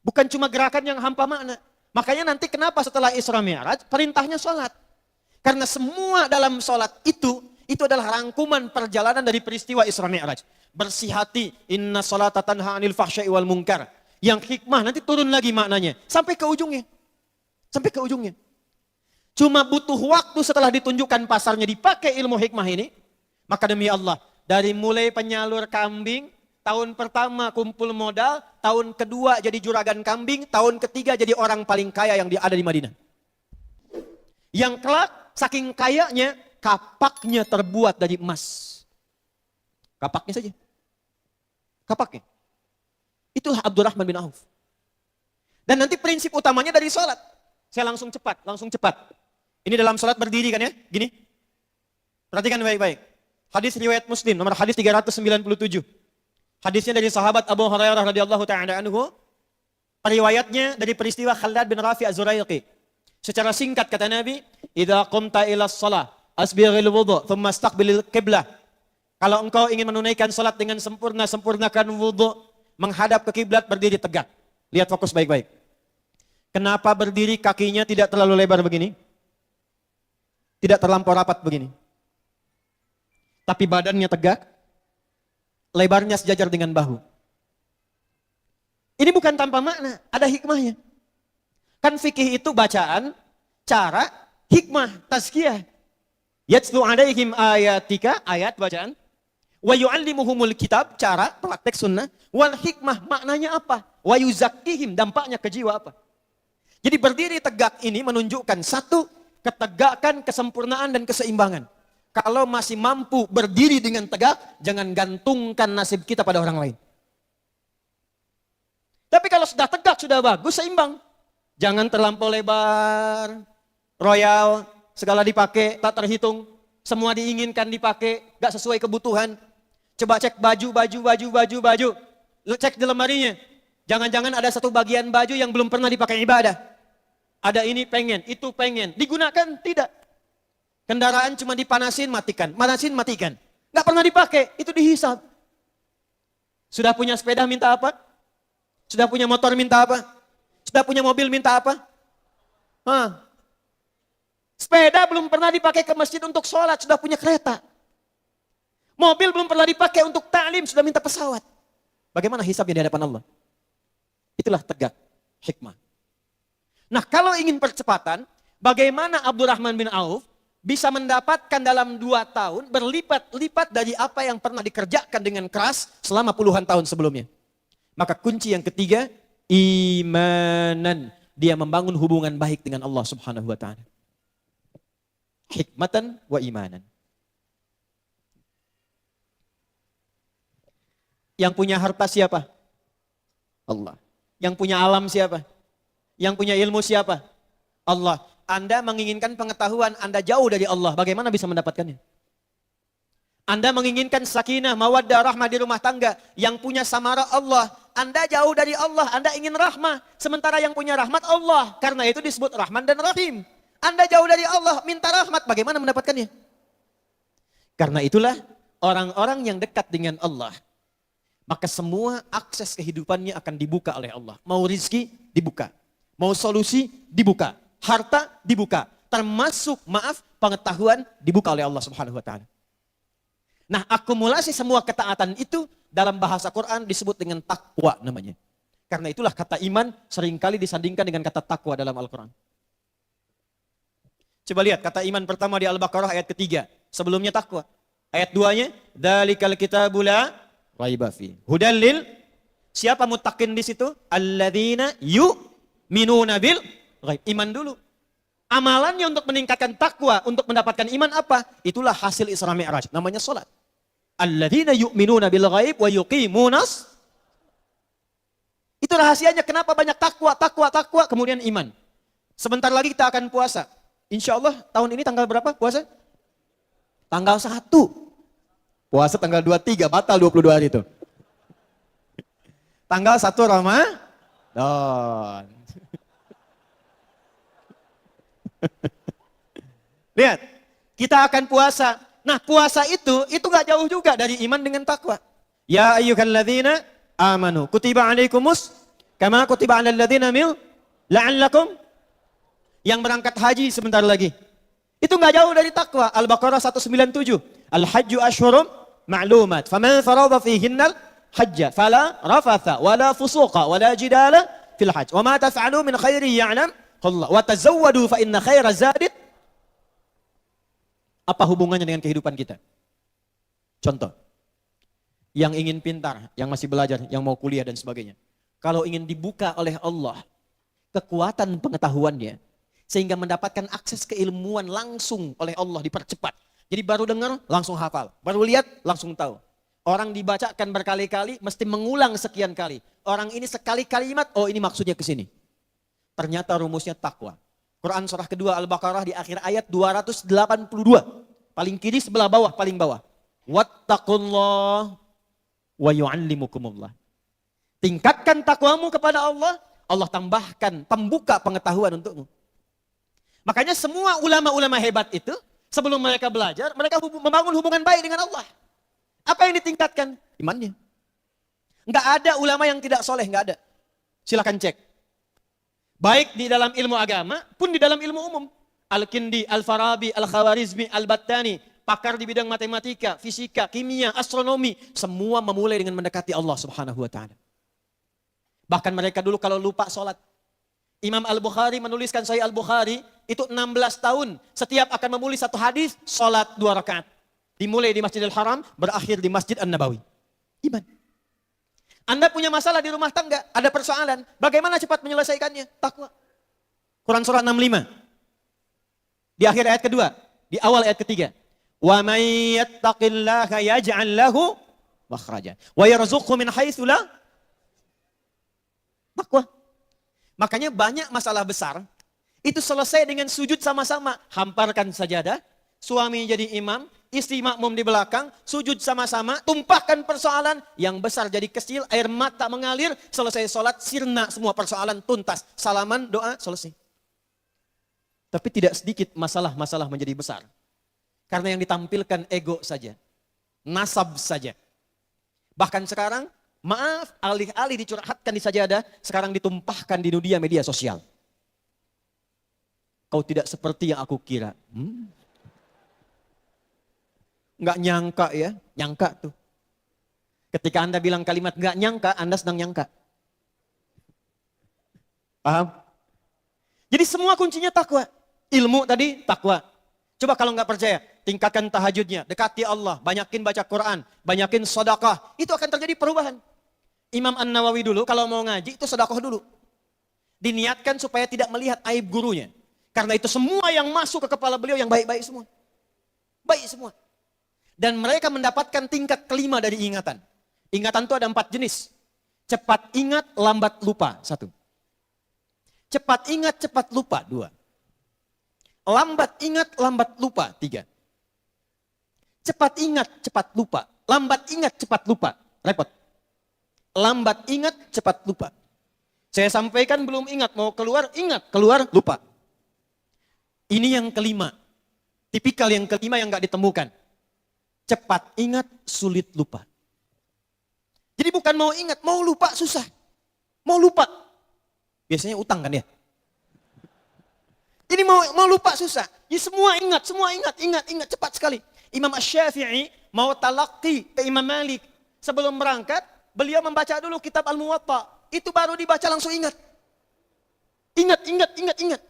Bukan cuma gerakan yang hampa makna. Makanya nanti kenapa setelah Isra Mi'raj, perintahnya sholat. Karena semua dalam sholat itu adalah rangkuman perjalanan dari peristiwa Isra Mi'raj. Bersih hati, inna sholata tanha anil fahsya'i wal munkar. Yang hikmah nanti turun lagi maknanya. Sampai ke ujungnya. Sampai ke ujungnya. Cuma butuh waktu setelah ditunjukkan pasarnya dipakai ilmu hikmah ini. Maka demi Allah, dari mulai penyalur kambing, tahun pertama kumpul modal, tahun kedua jadi juragan kambing, tahun ketiga jadi orang paling kaya yang ada di Madinah. Yang kelak, saking kayanya, kapaknya terbuat dari emas. Kapaknya saja. Kapaknya. Itulah Abdurrahman bin Auf. Dan nanti prinsip utamanya dari sholat. Saya langsung cepat. Ini dalam sholat berdiri kan ya, gini. Perhatikan baik-baik. Hadis riwayat Muslim nomor hadis 397. Hadisnya dari sahabat Abu Hurairah radhiyallahu taala anhu. Riwayatnya dari peristiwa Khalad bin Rafi Az-Zuraiqi. Secara singkat kata Nabi, "Idza qumta ila shalah, asbighil wudu, thumma istaqbilil qiblah." Kalau engkau ingin menunaikan salat dengan sempurna, sempurnakan wudu, menghadap ke kiblat, berdiri tegak. Lihat fokus baik-baik. Kenapa berdiri kakinya tidak terlalu lebar begini? Tidak terlampau rapat begini. Tapi badannya tegak, lebarnya sejajar dengan bahu. Ini bukan tanpa makna, ada hikmahnya. Kan fikih itu bacaan, cara, hikmah, tazkiyah. Yatslu alaihim ayatika, ayat bacaan. Wa yu'allimuhumul kitab, cara, praktek sunnah. Wal hikmah, maknanya apa? Wa yuzakkihim, dampaknya ke jiwa apa? Jadi berdiri tegak ini menunjukkan satu, ketegakan, kesempurnaan, dan keseimbangan. Kalau masih mampu berdiri dengan tegak, jangan gantungkan nasib kita pada orang lain. Tapi kalau sudah tegak, sudah bagus, seimbang. Jangan terlampau lebar, royal, segala dipakai, tak terhitung. Semua diinginkan dipakai, gak sesuai kebutuhan. Coba cek baju. Cek di lemarinya. Jangan-jangan ada satu bagian baju yang belum pernah dipakai ibadah. Ada ini pengen, itu pengen. Digunakan? Tidak. Kendaraan cuma dipanasin, matikan. Manasin, matikan. Gak pernah dipakai, itu dihisab. Sudah punya sepeda minta apa? Sudah punya motor minta apa? Sudah punya mobil minta apa? Sepeda belum pernah dipakai ke masjid untuk sholat, sudah punya kereta. Mobil belum pernah dipakai untuk ta'lim, sudah minta pesawat. Bagaimana hisabnya di hadapan Allah? Itulah tegak hikmah. Nah, kalau ingin percepatan, bagaimana Abdurrahman bin Auf bisa mendapatkan dalam 2 tahun berlipat-lipat dari apa yang pernah dikerjakan dengan keras selama puluhan tahun sebelumnya? Maka kunci yang ketiga, imanan. Dia membangun hubungan baik dengan Allah Subhanahu wa ta'ala. Hikmatan wa imanan. Yang punya harta siapa? Allah. Yang punya alam siapa? Yang punya ilmu siapa? Allah. Anda menginginkan pengetahuan, Anda jauh dari Allah. Bagaimana bisa mendapatkannya? Anda menginginkan sakinah, mawaddah, rahmah di rumah tangga. Yang punya samara Allah. Anda jauh dari Allah, Anda ingin rahmah. Sementara yang punya rahmat Allah. Karena itu disebut Rahman dan Rahim. Anda jauh dari Allah, minta rahmat. Bagaimana mendapatkannya? Karena itulah orang-orang yang dekat dengan Allah. Maka semua akses kehidupannya akan dibuka oleh Allah. Mau rizki, dibuka. Mau solusi, dibuka. Harta, dibuka. Termasuk, pengetahuan, dibuka oleh Allah Subhanahu wa ta'ala. Nah, akumulasi semua ketaatan itu dalam bahasa Quran disebut dengan takwa namanya. Karena itulah kata iman seringkali disandingkan dengan kata takwa dalam Al-Quran. Coba lihat kata iman pertama di Al-Baqarah ayat ketiga. Sebelumnya takwa. Ayat 2-nya, Dzalikal kitabu la raiba fi. Hudal lil, siapa muttaqin di situ? Alladzina yu'minuna bil ghaib. Iman dulu. Amalannya untuk meningkatkan takwa, untuk mendapatkan iman apa? Itulah hasil Isra Mi'raj. Namanya salat. Alladzina yu'minuna bil ghaib wa yuqimunas. Itu rahasianya kenapa banyak takwa, kemudian iman. Sebentar lagi kita akan puasa. Insya Allah tahun ini tanggal berapa puasa? Tanggal 1. Puasa tanggal 23, batal 22 hari itu. Tanggal 1 Ramadan. Lihat, kita akan puasa. Nah, puasa itu gak jauh juga dari iman dengan takwa. Ya ayyuhalladzina amanu kutiba alaikumus kama kutiba alal ladzina min la'allakum, yang berangkat haji sebentar lagi. Itu gak jauh dari takwa. Al-Baqarah 197. Al-hajju ashhurum ma'lumat. Faman farada fihinnal hajja fala rafatha wala fusuqa wala jidala fil hajj. Wa ma taf'alu min khairi ya'lam Allah. Wa tazawwadu fa inna khaira zadid. Apa hubungannya dengan kehidupan kita? Contoh. Yang ingin pintar, yang masih belajar, yang mau kuliah dan sebagainya. Kalau ingin dibuka oleh Allah kekuatan pengetahuannya, sehingga mendapatkan akses keilmuan langsung oleh Allah dipercepat. Jadi baru dengar langsung hafal, baru lihat langsung tahu. Orang dibacakan berkali-kali mesti mengulang sekian kali. Orang ini sekali kalimat, oh ini maksudnya ke sini. Ternyata rumusnya takwa. Quran surah kedua Al-Baqarah di akhir ayat 282. Paling kiri sebelah bawah, paling bawah. Wattaqullah wa yu'allimukumullah. Tingkatkan takwamu kepada Allah, Allah tambahkan pembuka pengetahuan untukmu. Makanya semua ulama-ulama hebat itu, sebelum mereka belajar, mereka membangun hubungan baik dengan Allah. Apa yang ditingkatkan? Imannya. Enggak ada ulama yang tidak soleh, enggak ada. Silakan cek. Baik di dalam ilmu agama, pun di dalam ilmu umum. Al-Kindi, Al-Farabi, Al-Khawarizmi, Al-Battani, pakar di bidang matematika, fisika, kimia, astronomi, semua memulai dengan mendekati Allah Subhanahu wa taala. Bahkan mereka dulu kalau lupa sholat. Imam Al-Bukhari menuliskan Sahih Al-Bukhari, itu 16 tahun. Setiap akan menulis satu hadis, sholat 2 rakaat. Dimulai di Masjidil Haram, berakhir di Masjid An-Nabawi. Iman. Anda punya masalah di rumah tangga, ada persoalan. Bagaimana cepat menyelesaikannya? Takwa. Quran surah 65. Di akhir ayat kedua, di awal ayat ketiga. Wa may yattaqillaha yaj'al lahu makhraja wa yarzuqhu min haitsu la. Takwa. Makanya banyak masalah besar itu selesai dengan sujud sama-sama. Hamparkan sajadah, suami jadi imam, istri makmum di belakang, sujud sama-sama, tumpahkan persoalan yang besar jadi kecil, air mata mengalir, selesai sholat, sirna semua persoalan tuntas. Salaman, doa, selesai. Tapi tidak sedikit masalah-masalah menjadi besar. Karena yang ditampilkan ego saja, nasab saja. Bahkan sekarang, maaf, alih-alih dicurhatkan di sajadah, sekarang ditumpahkan di dunia media sosial. Kau tidak seperti yang aku kira. Nggak nyangka ya, nyangka tuh. Ketika Anda bilang kalimat nggak nyangka, Anda sedang nyangka. Paham? Jadi semua kuncinya takwa. Ilmu tadi takwa. Coba kalau nggak percaya, tingkatkan tahajudnya, dekati Allah, banyakin baca Quran, banyakin sedekah, itu akan terjadi perubahan. Imam An-Nawawi dulu kalau mau ngaji itu sedekah dulu. Diniatkan supaya tidak melihat aib gurunya. Karena itu semua yang masuk ke kepala beliau yang baik-baik semua. Baik semua. Dan mereka mendapatkan tingkat kelima dari ingatan. Ingatan itu ada 4 jenis. Cepat ingat, lambat lupa. 1. Cepat ingat, cepat lupa. 2. Lambat ingat, lambat lupa. 3. Cepat ingat, cepat lupa. Lambat ingat, cepat lupa. Repot. Lambat ingat, cepat lupa. Saya sampaikan belum ingat, mau keluar, ingat, keluar, lupa. Ini yang kelima. Tipikal yang kelima yang gak ditemukan. Cepat ingat, sulit lupa. Jadi bukan mau ingat, mau lupa susah. Mau lupa. Biasanya utang kan ya. Ini mau lupa susah. Ya semua ingat, cepat sekali. Imam Asy-Syafi'i mau talaqi ke Imam Malik. Sebelum berangkat, beliau membaca dulu kitab Al-Muwatta. Itu baru dibaca langsung ingat. Ingat.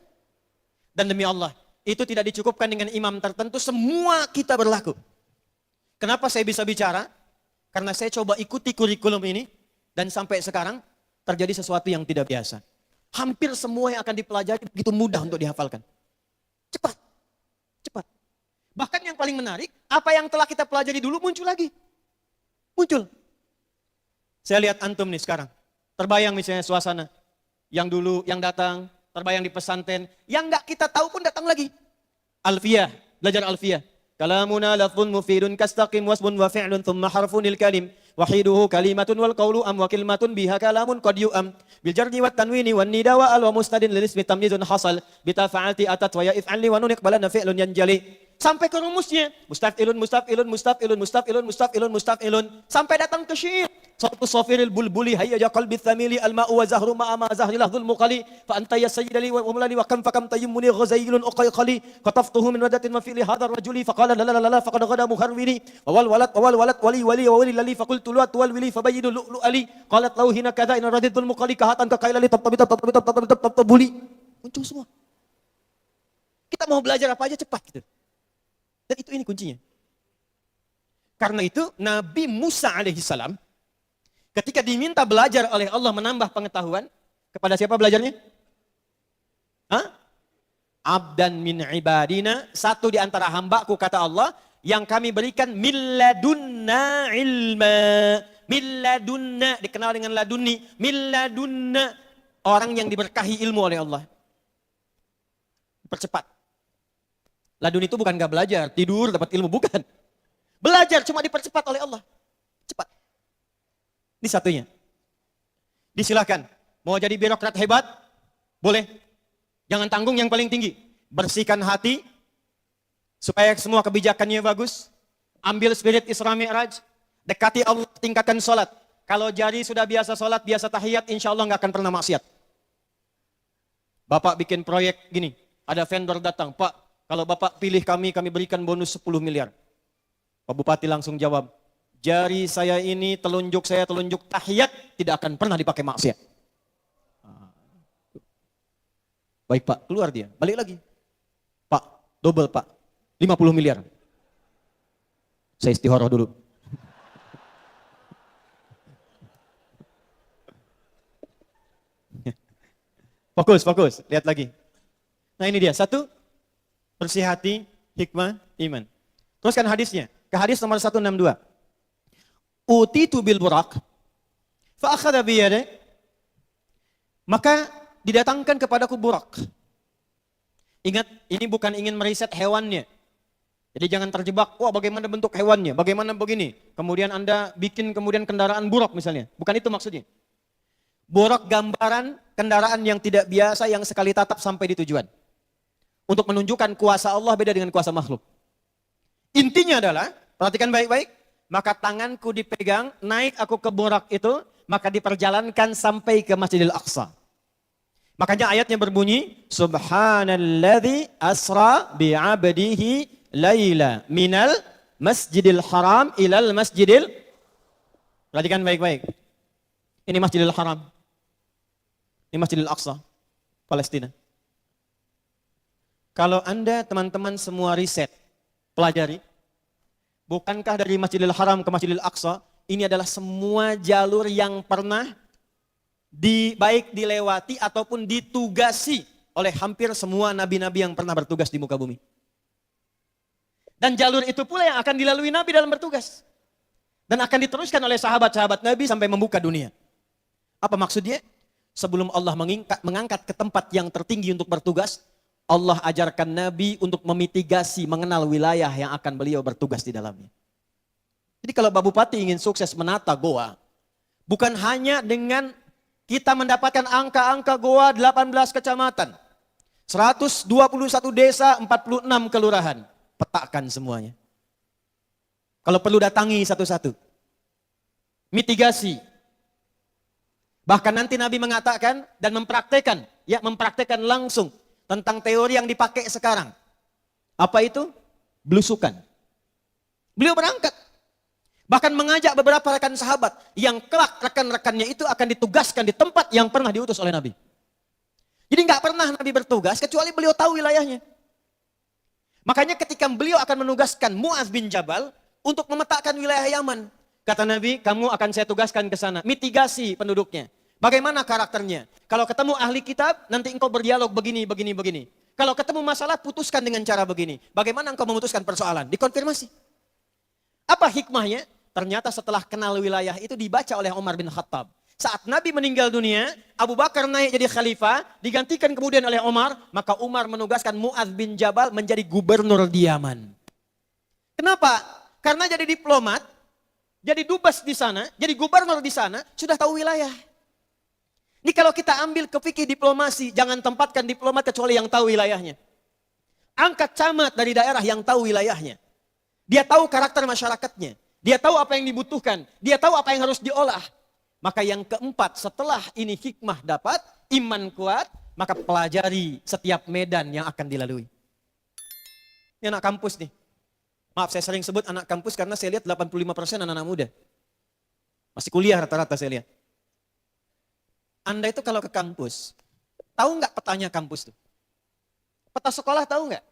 Dan demi Allah, itu tidak dicukupkan dengan imam tertentu, semua kita berlaku. Kenapa saya bisa bicara? Karena saya coba ikuti kurikulum ini, dan sampai sekarang terjadi sesuatu yang tidak biasa. Hampir semua yang akan dipelajari begitu mudah untuk dihafalkan. Cepat. Bahkan yang paling menarik, apa yang telah kita pelajari dulu muncul lagi. Muncul. Saya lihat antum nih sekarang. Terbayang misalnya suasana. Yang dulu, yang datang, terbayang di pesantren. Yang enggak kita tahu pun datang lagi. Alfiyah, belajar alfiyah. Kalamuna lafzun mufidun kastaqim wasbun wa fi'lun thumma harfunil kalim. Wahiduhu kalimatun wal qawlu am wa kalimatun biha kalamun qad yu'am. Bil jarri wat tanwini wan nida wa al wa mustadin lil ismi tamyizun hasal. Bita fa'alti atat wa ya if'alli wa nun iqbalana fi'lun yanjali. Sampai ke rumusnya. Mustaf'ilun. Sampai datang ke syair. Satu safiril bulbuli hayya qalbi thamili al-ma'u wa zahru ma'a ma zahri lahzul muqali. Fa anta ya sayyidali wa umlali wa kam fakam tayyumuni ghazailun uqayqali. Qataftuhu min wadatin wa fi'li hadar rajuli. Faqala la faqad ghada muharwini. Wal walad wali wa wali lali faqultu luat wal wili fabayyidu lu'lu ali. Qalat lahu hina kadha in radidul muqali kahatan ka qailali tabtabuli. Muncul semua. Kita mau belajar apa aja cepat gitu. Dan itu ini kuncinya. Karena itu Nabi Musa alaihissalam ketika diminta belajar oleh Allah menambah pengetahuan, kepada siapa belajarnya? Abdan min ibadina, satu di antara hambaku kata Allah, yang kami berikan milladunna ilma. Milladunna dikenal dengan laduni. Milladunna, orang yang diberkahi ilmu oleh Allah. Percepat. Ladun itu bukan gak belajar, tidur dapat ilmu, bukan. Belajar cuma dipercepat oleh Allah. Cepat. Ini satunya. Disilahkan. Mau jadi birokrat hebat? Boleh. Jangan tanggung yang paling tinggi. Bersihkan hati. Supaya semua kebijakannya bagus. Ambil spirit Isra Mi'raj. Dekati Allah, tingkatkan sholat. Kalau jari sudah biasa sholat, biasa tahiyat, insya Allah nggak akan pernah maksiat. Bapak bikin proyek gini. Ada vendor datang. Pak, kalau Bapak pilih kami berikan bonus 10 miliar. Pak Bupati langsung jawab. Jari saya ini, telunjuk saya, telunjuk tahiyat, tidak akan pernah dipakai maksiat. Baik Pak, keluar dia. Balik lagi. Pak, double Pak. 50 miliar. Saya istikharah dulu. Fokus. Lihat lagi. Nah ini dia. Satu, bersih hati, hikmah, iman. Teruskan hadisnya. Ke hadis nomor 162. Utitu bil burak. Fa'akhadha biyadeh. Maka didatangkan kepadaku burak. Ingat, ini bukan ingin meriset hewannya. Jadi jangan terjebak, wah bagaimana bentuk hewannya, bagaimana begini. Kemudian Anda bikin kemudian kendaraan burak misalnya. Bukan itu maksudnya. Burak gambaran kendaraan yang tidak biasa yang sekali tatap sampai di tujuan. Untuk menunjukkan kuasa Allah beda dengan kuasa makhluk. Intinya adalah, perhatikan baik-baik, maka tanganku dipegang, naik aku ke burak itu, maka diperjalankan sampai ke Masjidil Aqsa. Makanya ayatnya berbunyi, Subhanalladzi asra bi'abdihi laila minal masjidil haram ilal masjidil. Perhatikan baik-baik. Ini Masjidil Haram. Ini Masjidil Aqsa, Palestina. Kalau Anda teman-teman semua riset, pelajari, bukankah dari Masjidil Haram ke Masjidil Aqsa, ini adalah semua jalur yang pernah baik dilewati ataupun ditugasi oleh hampir semua nabi-nabi yang pernah bertugas di muka bumi. Dan jalur itu pula yang akan dilalui Nabi dalam bertugas. Dan akan diteruskan oleh sahabat-sahabat Nabi sampai membuka dunia. Apa maksudnya? Sebelum Allah mengangkat ke tempat yang tertinggi untuk bertugas, Allah ajarkan Nabi untuk memitigasi, mengenal wilayah yang akan beliau bertugas di dalamnya. Jadi kalau Pak Bupati ingin sukses menata goa, bukan hanya dengan kita mendapatkan angka-angka goa 18 kecamatan, 121 desa, 46 kelurahan. Petakan semuanya. Kalau perlu datangi satu-satu. Mitigasi. Bahkan nanti Nabi mengatakan dan mempraktekkan langsung tentang teori yang dipakai sekarang. Apa itu? Belusukan. Beliau berangkat. Bahkan mengajak beberapa rekan sahabat yang kelak rekan-rekannya itu akan ditugaskan di tempat yang pernah diutus oleh Nabi. Jadi nggak pernah Nabi bertugas kecuali beliau tahu wilayahnya. Makanya ketika beliau akan menugaskan Mu'adz bin Jabal untuk memetakan wilayah Yaman. Kata Nabi, kamu akan saya tugaskan ke sana. Mitigasi penduduknya. Bagaimana karakternya? Kalau ketemu ahli kitab, nanti engkau berdialog begini. Kalau ketemu masalah, putuskan dengan cara begini. Bagaimana engkau memutuskan persoalan? Dikonfirmasi. Apa hikmahnya? Ternyata setelah kenal wilayah itu dibaca oleh Umar bin Khattab. Saat Nabi meninggal dunia, Abu Bakar naik jadi khalifah, digantikan kemudian oleh Umar, maka Umar menugaskan Mu'adz bin Jabal menjadi gubernur di Yaman. Kenapa? Karena jadi diplomat, jadi dubes di sana, jadi gubernur di sana, sudah tahu wilayah. Ini kalau kita ambil ke fikih diplomasi, jangan tempatkan diplomat kecuali yang tahu wilayahnya. Angkat camat dari daerah yang tahu wilayahnya. Dia tahu karakter masyarakatnya, dia tahu apa yang dibutuhkan, dia tahu apa yang harus diolah. Maka yang keempat, setelah ini hikmah dapat, iman kuat, maka pelajari setiap medan yang akan dilalui. Ini anak kampus nih. Maaf saya sering sebut anak kampus karena saya lihat 85% anak-anak muda. Masih kuliah rata-rata saya lihat. Anda itu kalau ke kampus, tahu nggak petanya kampus tuh? Peta sekolah tahu nggak?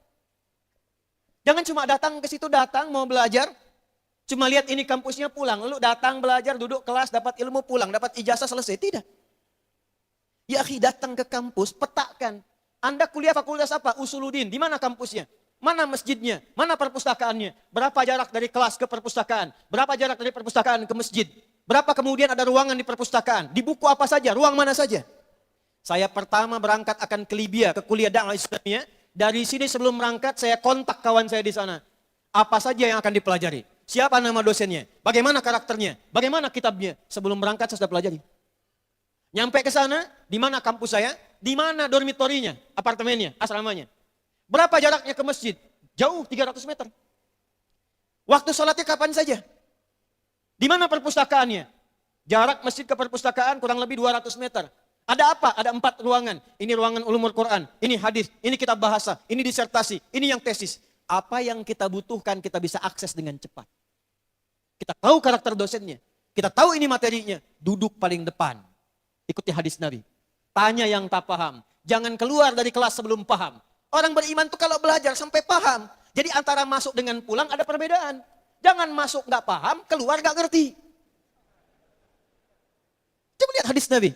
Jangan cuma datang ke situ, datang mau belajar, cuma lihat ini kampusnya pulang, lalu datang belajar, duduk kelas, dapat ilmu pulang, dapat ijazah selesai. Tidak. Ya akhi, datang ke kampus, petakan. Anda kuliah fakultas apa? Usuluddin. Di mana kampusnya? Mana masjidnya? Mana perpustakaannya? Berapa jarak dari kelas ke perpustakaan? Berapa jarak dari perpustakaan ke masjid? Berapa kemudian ada ruangan di perpustakaan? Di buku apa saja? Ruang mana saja? Saya pertama berangkat akan ke Libya, ke kuliah dakwah Islamiyah. Dari sini sebelum berangkat saya kontak kawan saya di sana. Apa saja yang akan dipelajari? Siapa nama dosennya? Bagaimana karakternya? Bagaimana kitabnya? Sebelum berangkat saya sudah pelajari. Nyampe ke sana, di mana kampus saya? Di mana dormitorinya, apartemennya, asramanya? Berapa jaraknya ke masjid? Jauh, 300 meter. Waktu sholatnya kapan saja? Di mana perpustakaannya? Jarak masjid ke perpustakaan kurang lebih 200 meter. Ada apa? Ada 4 ruangan. Ini ruangan ulumul Quran, ini hadis, ini kitab bahasa, ini disertasi, ini yang tesis. Apa yang kita butuhkan kita bisa akses dengan cepat. Kita tahu karakter dosennya. Kita tahu ini materinya. Duduk paling depan. Ikuti hadis Nabi. Tanya yang tak paham. Jangan keluar dari kelas sebelum paham. Orang beriman tuh kalau belajar sampai paham. Jadi antara masuk dengan pulang ada perbedaan. Jangan masuk gak paham, keluar gak ngerti. Coba lihat hadis Nabi.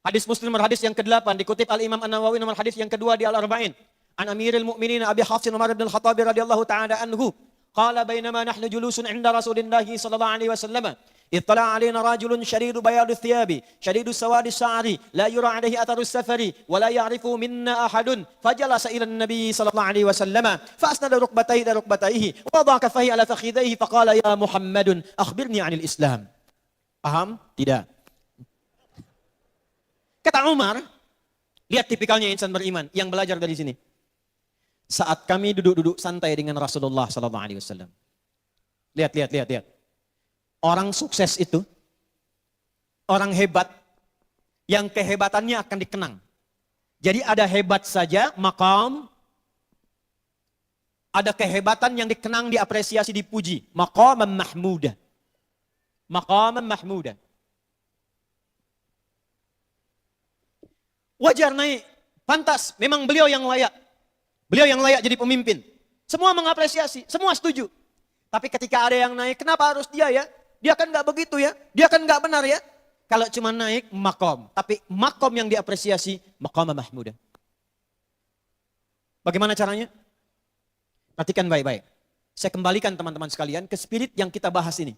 Hadis Muslim nomor hadis yang ke-8. Dikutip Al-Imam An-Nawawi nomor hadis yang kedua di Al-Arba'in. An Amiril Mu'minin Abi Hafsin Umar bin Al-Khattab radhiyallahu ta'ala anhu. Qala bainama nahnu julusun 'inda Rasulillahi sallallahu alaihi wasallam ittala 'alaina rajulun shadidu bayadi thiyabi shadidu sawadi sya'ri la yura 'alaihi atharu safari wa la ya'rifu minna ahadun fajalasa ila an-nabi sallallahu alaihi wasallam fa asnada rukbatayhi ila rukbatayhi wa wada'a kaffayhi ala fakhidayhi fa qala ya Muhammadun akhbirni 'anil Islam. Paham? Tidak. Kata Umar, lihat tipikalnya insan beriman yang belajar dari sini. Saat kami duduk-duduk santai dengan Rasulullah sallallahu alaihi wasallam. Lihat. Orang sukses itu, orang hebat yang kehebatannya akan dikenang. Jadi ada hebat saja, maqam, ada kehebatan yang dikenang, diapresiasi, dipuji. Maqaman mahmudah. Maqaman mahmudah. Wajar naik, pantas, memang beliau yang layak. Beliau yang layak jadi pemimpin. Semua mengapresiasi, semua setuju. Tapi ketika ada yang naik, kenapa harus dia ya? Dia kan gak begitu ya, dia kan gak benar ya. Kalau cuma naik, makom. Tapi makom yang diapresiasi, maqam mahmudah. Bagaimana caranya? Perhatikan baik-baik. Saya kembalikan teman-teman sekalian ke spirit yang kita bahas ini.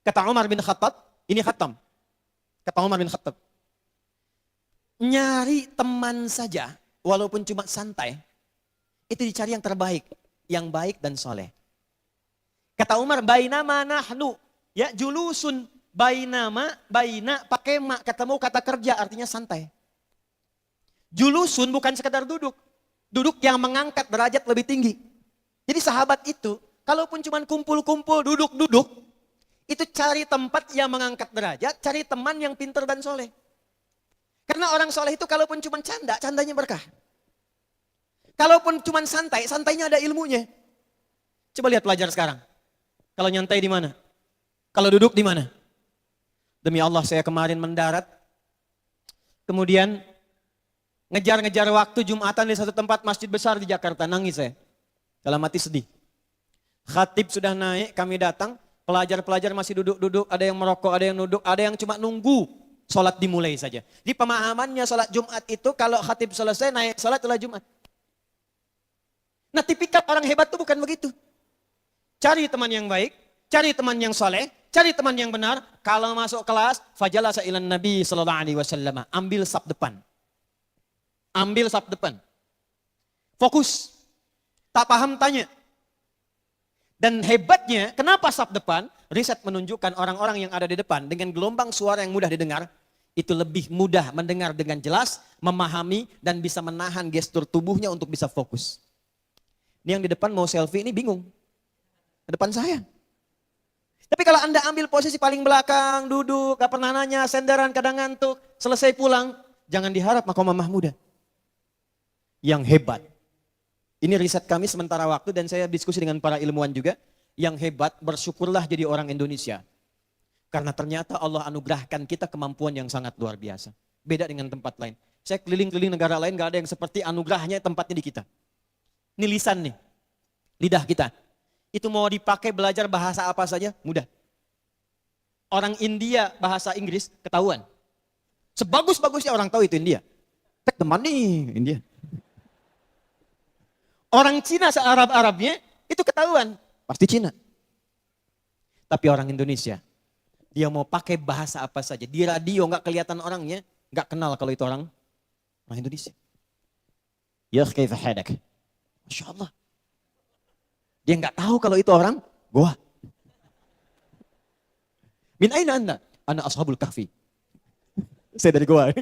Kata Umar bin Khattab, ini khatam. Kata Umar bin Khattab, nyari teman saja, walaupun cuma santai, itu dicari yang terbaik, yang baik dan soleh. Kata Umar, bainama nahnu, ya julusun, baina pakai ma, ketemu kata kerja, artinya santai. Julusun bukan sekadar duduk, duduk yang mengangkat derajat lebih tinggi. Jadi sahabat itu, kalaupun cuma kumpul-kumpul, duduk-duduk, itu cari tempat yang mengangkat derajat, cari teman yang pintar dan soleh. Karena orang soleh itu kalaupun cuma canda, candanya berkah. Kalaupun cuma santai, santainya ada ilmunya. Coba lihat pelajar sekarang. Kalau nyantai di mana? Kalau duduk di mana? Demi Allah saya kemarin mendarat. Kemudian ngejar-ngejar waktu Jumatan di satu tempat masjid besar di Jakarta. Nangis saya. Dalam hati sedih. Khatib sudah naik, kami datang. Pelajar-pelajar masih duduk-duduk. Ada yang merokok, ada yang duduk, ada yang cuma nunggu. Sholat dimulai saja. Di pemahamannya sholat Jumat itu kalau khatib selesai naik sholat adalah Jumat. Nah tipikal orang hebat itu bukan begitu. Cari teman yang baik, cari teman yang soleh, cari teman yang benar. Kalau masuk kelas, fajalasa ilan Nabi sallallahu alaihi wasallam. Ambil saf depan. Ambil saf depan. Fokus. Tak paham tanya. Dan hebatnya, kenapa saf depan? Riset menunjukkan orang-orang yang ada di depan dengan gelombang suara yang mudah didengar, itu lebih mudah mendengar dengan jelas, memahami, dan bisa menahan gestur tubuhnya untuk bisa fokus. Ini yang di depan mau selfie ini bingung. Di depan saya. Tapi kalau Anda ambil posisi paling belakang, duduk, gak pernah nanya, senderan, kadang ngantuk, selesai pulang, jangan diharap maqamah mahmudah. Yang hebat. Ini riset kami sementara waktu dan saya diskusi dengan para ilmuwan juga. Yang hebat, bersyukurlah jadi orang Indonesia. Karena ternyata Allah anugerahkan kita kemampuan yang sangat luar biasa. Beda dengan tempat lain. Saya keliling-keliling negara lain gak ada yang seperti anugerahnya tempatnya di kita. Ini lisan nih, lidah kita. Itu mau dipakai belajar bahasa apa saja, mudah. Orang India bahasa Inggris ketahuan. Sebagus-bagusnya orang tahu itu India. Tek teman nih India. Orang Cina se-Arab-Arabnya itu ketahuan. Pasti Cina. Tapi orang Indonesia, dia mau pakai bahasa apa saja. Di radio nggak kelihatan orangnya, nggak kenal kalau itu orang Indonesia. Ya kaifa hadak. Masya Allah. Dia nggak tahu kalau itu orang Goa. Min aina anda? Ana ashabul kahfi. Saya dari Goa.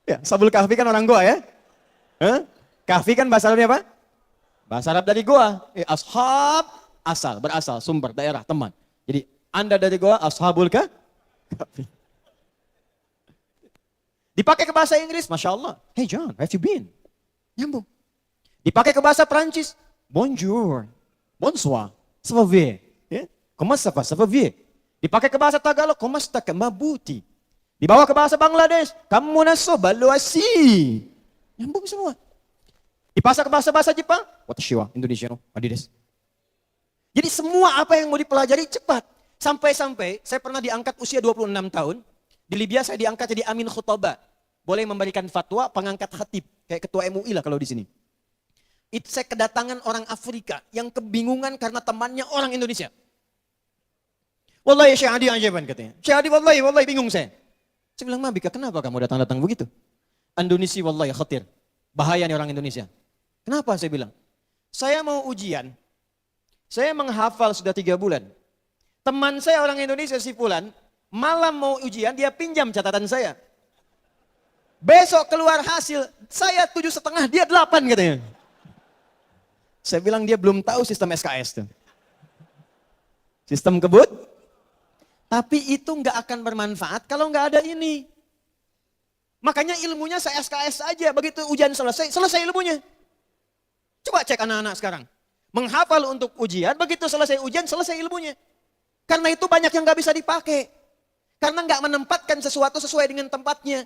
Ya, ashabul kahfi kan orang Goa ya? Hah? Kahfi kan bahasa Arabnya apa? Bahasa Arab dari Goa. Ashab, asal, berasal, sumber, daerah, teman. Jadi Anda dari Goa, ashabul kahfi. Dipakai ke bahasa Inggris, Masya Allah. Hey John, have you been? Nyambung. Dipakai ke bahasa Perancis, bonjour, bonsoir, ça va bien? Comment ça va? Ça va bien? Dipakai ke bahasa Tagalog, comment ça mabuti? Dibawa ke bahasa Bangladesh, kamu naso baluasi. Nyambung semua. Dipasang ke bahasa Jepang, watashiwa, Indonesia, no, adidas. Jadi semua apa yang mau dipelajari cepat. Sampai-sampai saya pernah diangkat usia 26 tahun. Di Libya saya diangkat jadi amin khutbah. Boleh memberikan fatwa, pengangkat khatib. Kayak ketua MUI lah kalau di sini. Itu saya kedatangan orang Afrika yang kebingungan karena temannya orang Indonesia. Wallahi Syekh Adi ajaban katanya. Syekh Adi wallahi bingung saya. Saya bilang, Mabika kenapa kamu datang-datang begitu? Indonesia wallahi khatir. Bahaya nih orang Indonesia. Kenapa saya bilang? Saya mau ujian. Saya menghafal sudah 3 bulan. Teman saya orang Indonesia si Fulan, malam mau ujian dia pinjam catatan saya. Besok keluar hasil, saya 7,5, dia 8 katanya. Saya bilang dia belum tahu sistem SKS tuh. Sistem kebut. Tapi itu nggak akan bermanfaat kalau nggak ada ini. Makanya ilmunya saya SKS aja. Begitu ujian selesai ilmunya. Coba cek anak-anak sekarang. Menghafal untuk ujian, begitu selesai ujian, selesai ilmunya. Karena itu banyak yang nggak bisa dipakai. Karena nggak menempatkan sesuatu sesuai dengan tempatnya.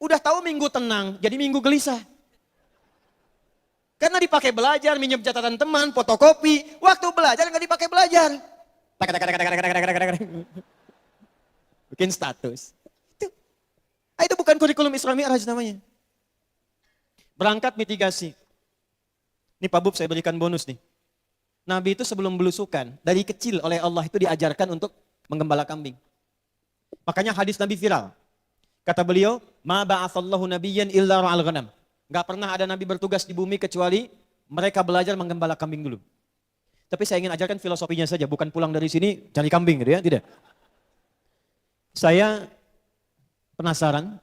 Udah tahu minggu tenang, jadi minggu gelisah. Karena dipakai belajar, minjem catatan teman, fotokopi. Waktu belajar nggak dipakai belajar. Bikin status. Itu bukan kurikulum Isra Mi'raj namanya. Berangkat mitigasi. Ini Pak Bub saya berikan bonus nih. Nabi itu sebelum belusukan, dari kecil oleh Allah itu diajarkan untuk menggembala kambing. Makanya hadis Nabi viral. Kata beliau, ma ba'atsallahu nabiyyan illa ra'al ghanam. Enggak pernah ada nabi bertugas di bumi kecuali mereka belajar menggembala kambing dulu. Tapi saya ingin ajarkan filosofinya saja, bukan pulang dari sini cari kambing gitu ya, tidak. Saya penasaran,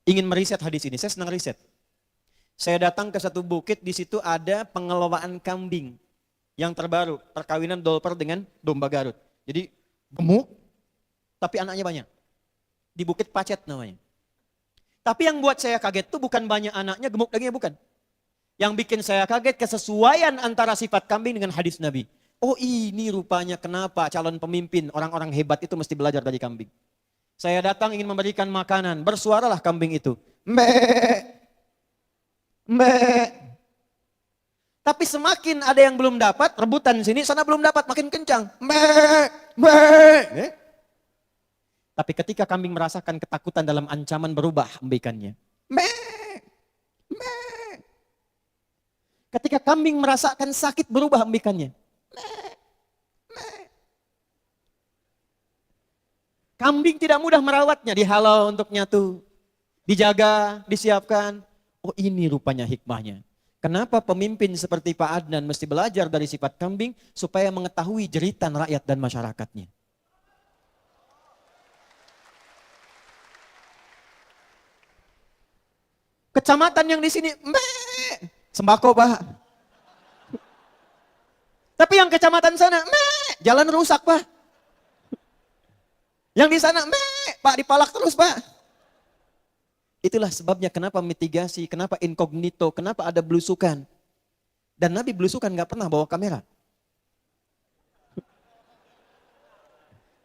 ingin meriset hadis ini. Saya senang riset. Saya datang ke satu bukit, di situ ada pengelolaan kambing yang terbaru, perkawinan Dolper dengan domba Garut. Jadi gemuk, tapi anaknya banyak. Di Bukit Pacet namanya. Tapi yang buat saya kaget itu bukan banyak anaknya, gemuk dagingnya bukan. Yang bikin saya kaget kesesuaian antara sifat kambing dengan hadis Nabi. Oh ini rupanya kenapa calon pemimpin, orang-orang hebat itu mesti belajar dari kambing. Saya datang ingin memberikan makanan, bersuaralah kambing itu. Mbak. Tapi semakin ada yang belum dapat, rebutan sini, sana belum dapat, makin kencang. Tapi ketika kambing merasakan ketakutan dalam ancaman berubah embikannya. Ketika kambing merasakan sakit berubah embikannya. Kambing tidak mudah merawatnya, dihalau untuk nyatu. Dijaga, disiapkan. Oh ini rupanya hikmahnya. Kenapa pemimpin seperti Pak Adnan mesti belajar dari sifat kambing supaya mengetahui jeritan rakyat dan masyarakatnya. Kecamatan yang di sini, sembako Pak. Tapi yang kecamatan sana, jalan rusak Pak. Yang di sana, Pak dipalak terus Pak. Itulah sebabnya kenapa mitigasi, kenapa incognito, kenapa ada belusukan. Dan Nabi belusukan gak pernah bawa kamera.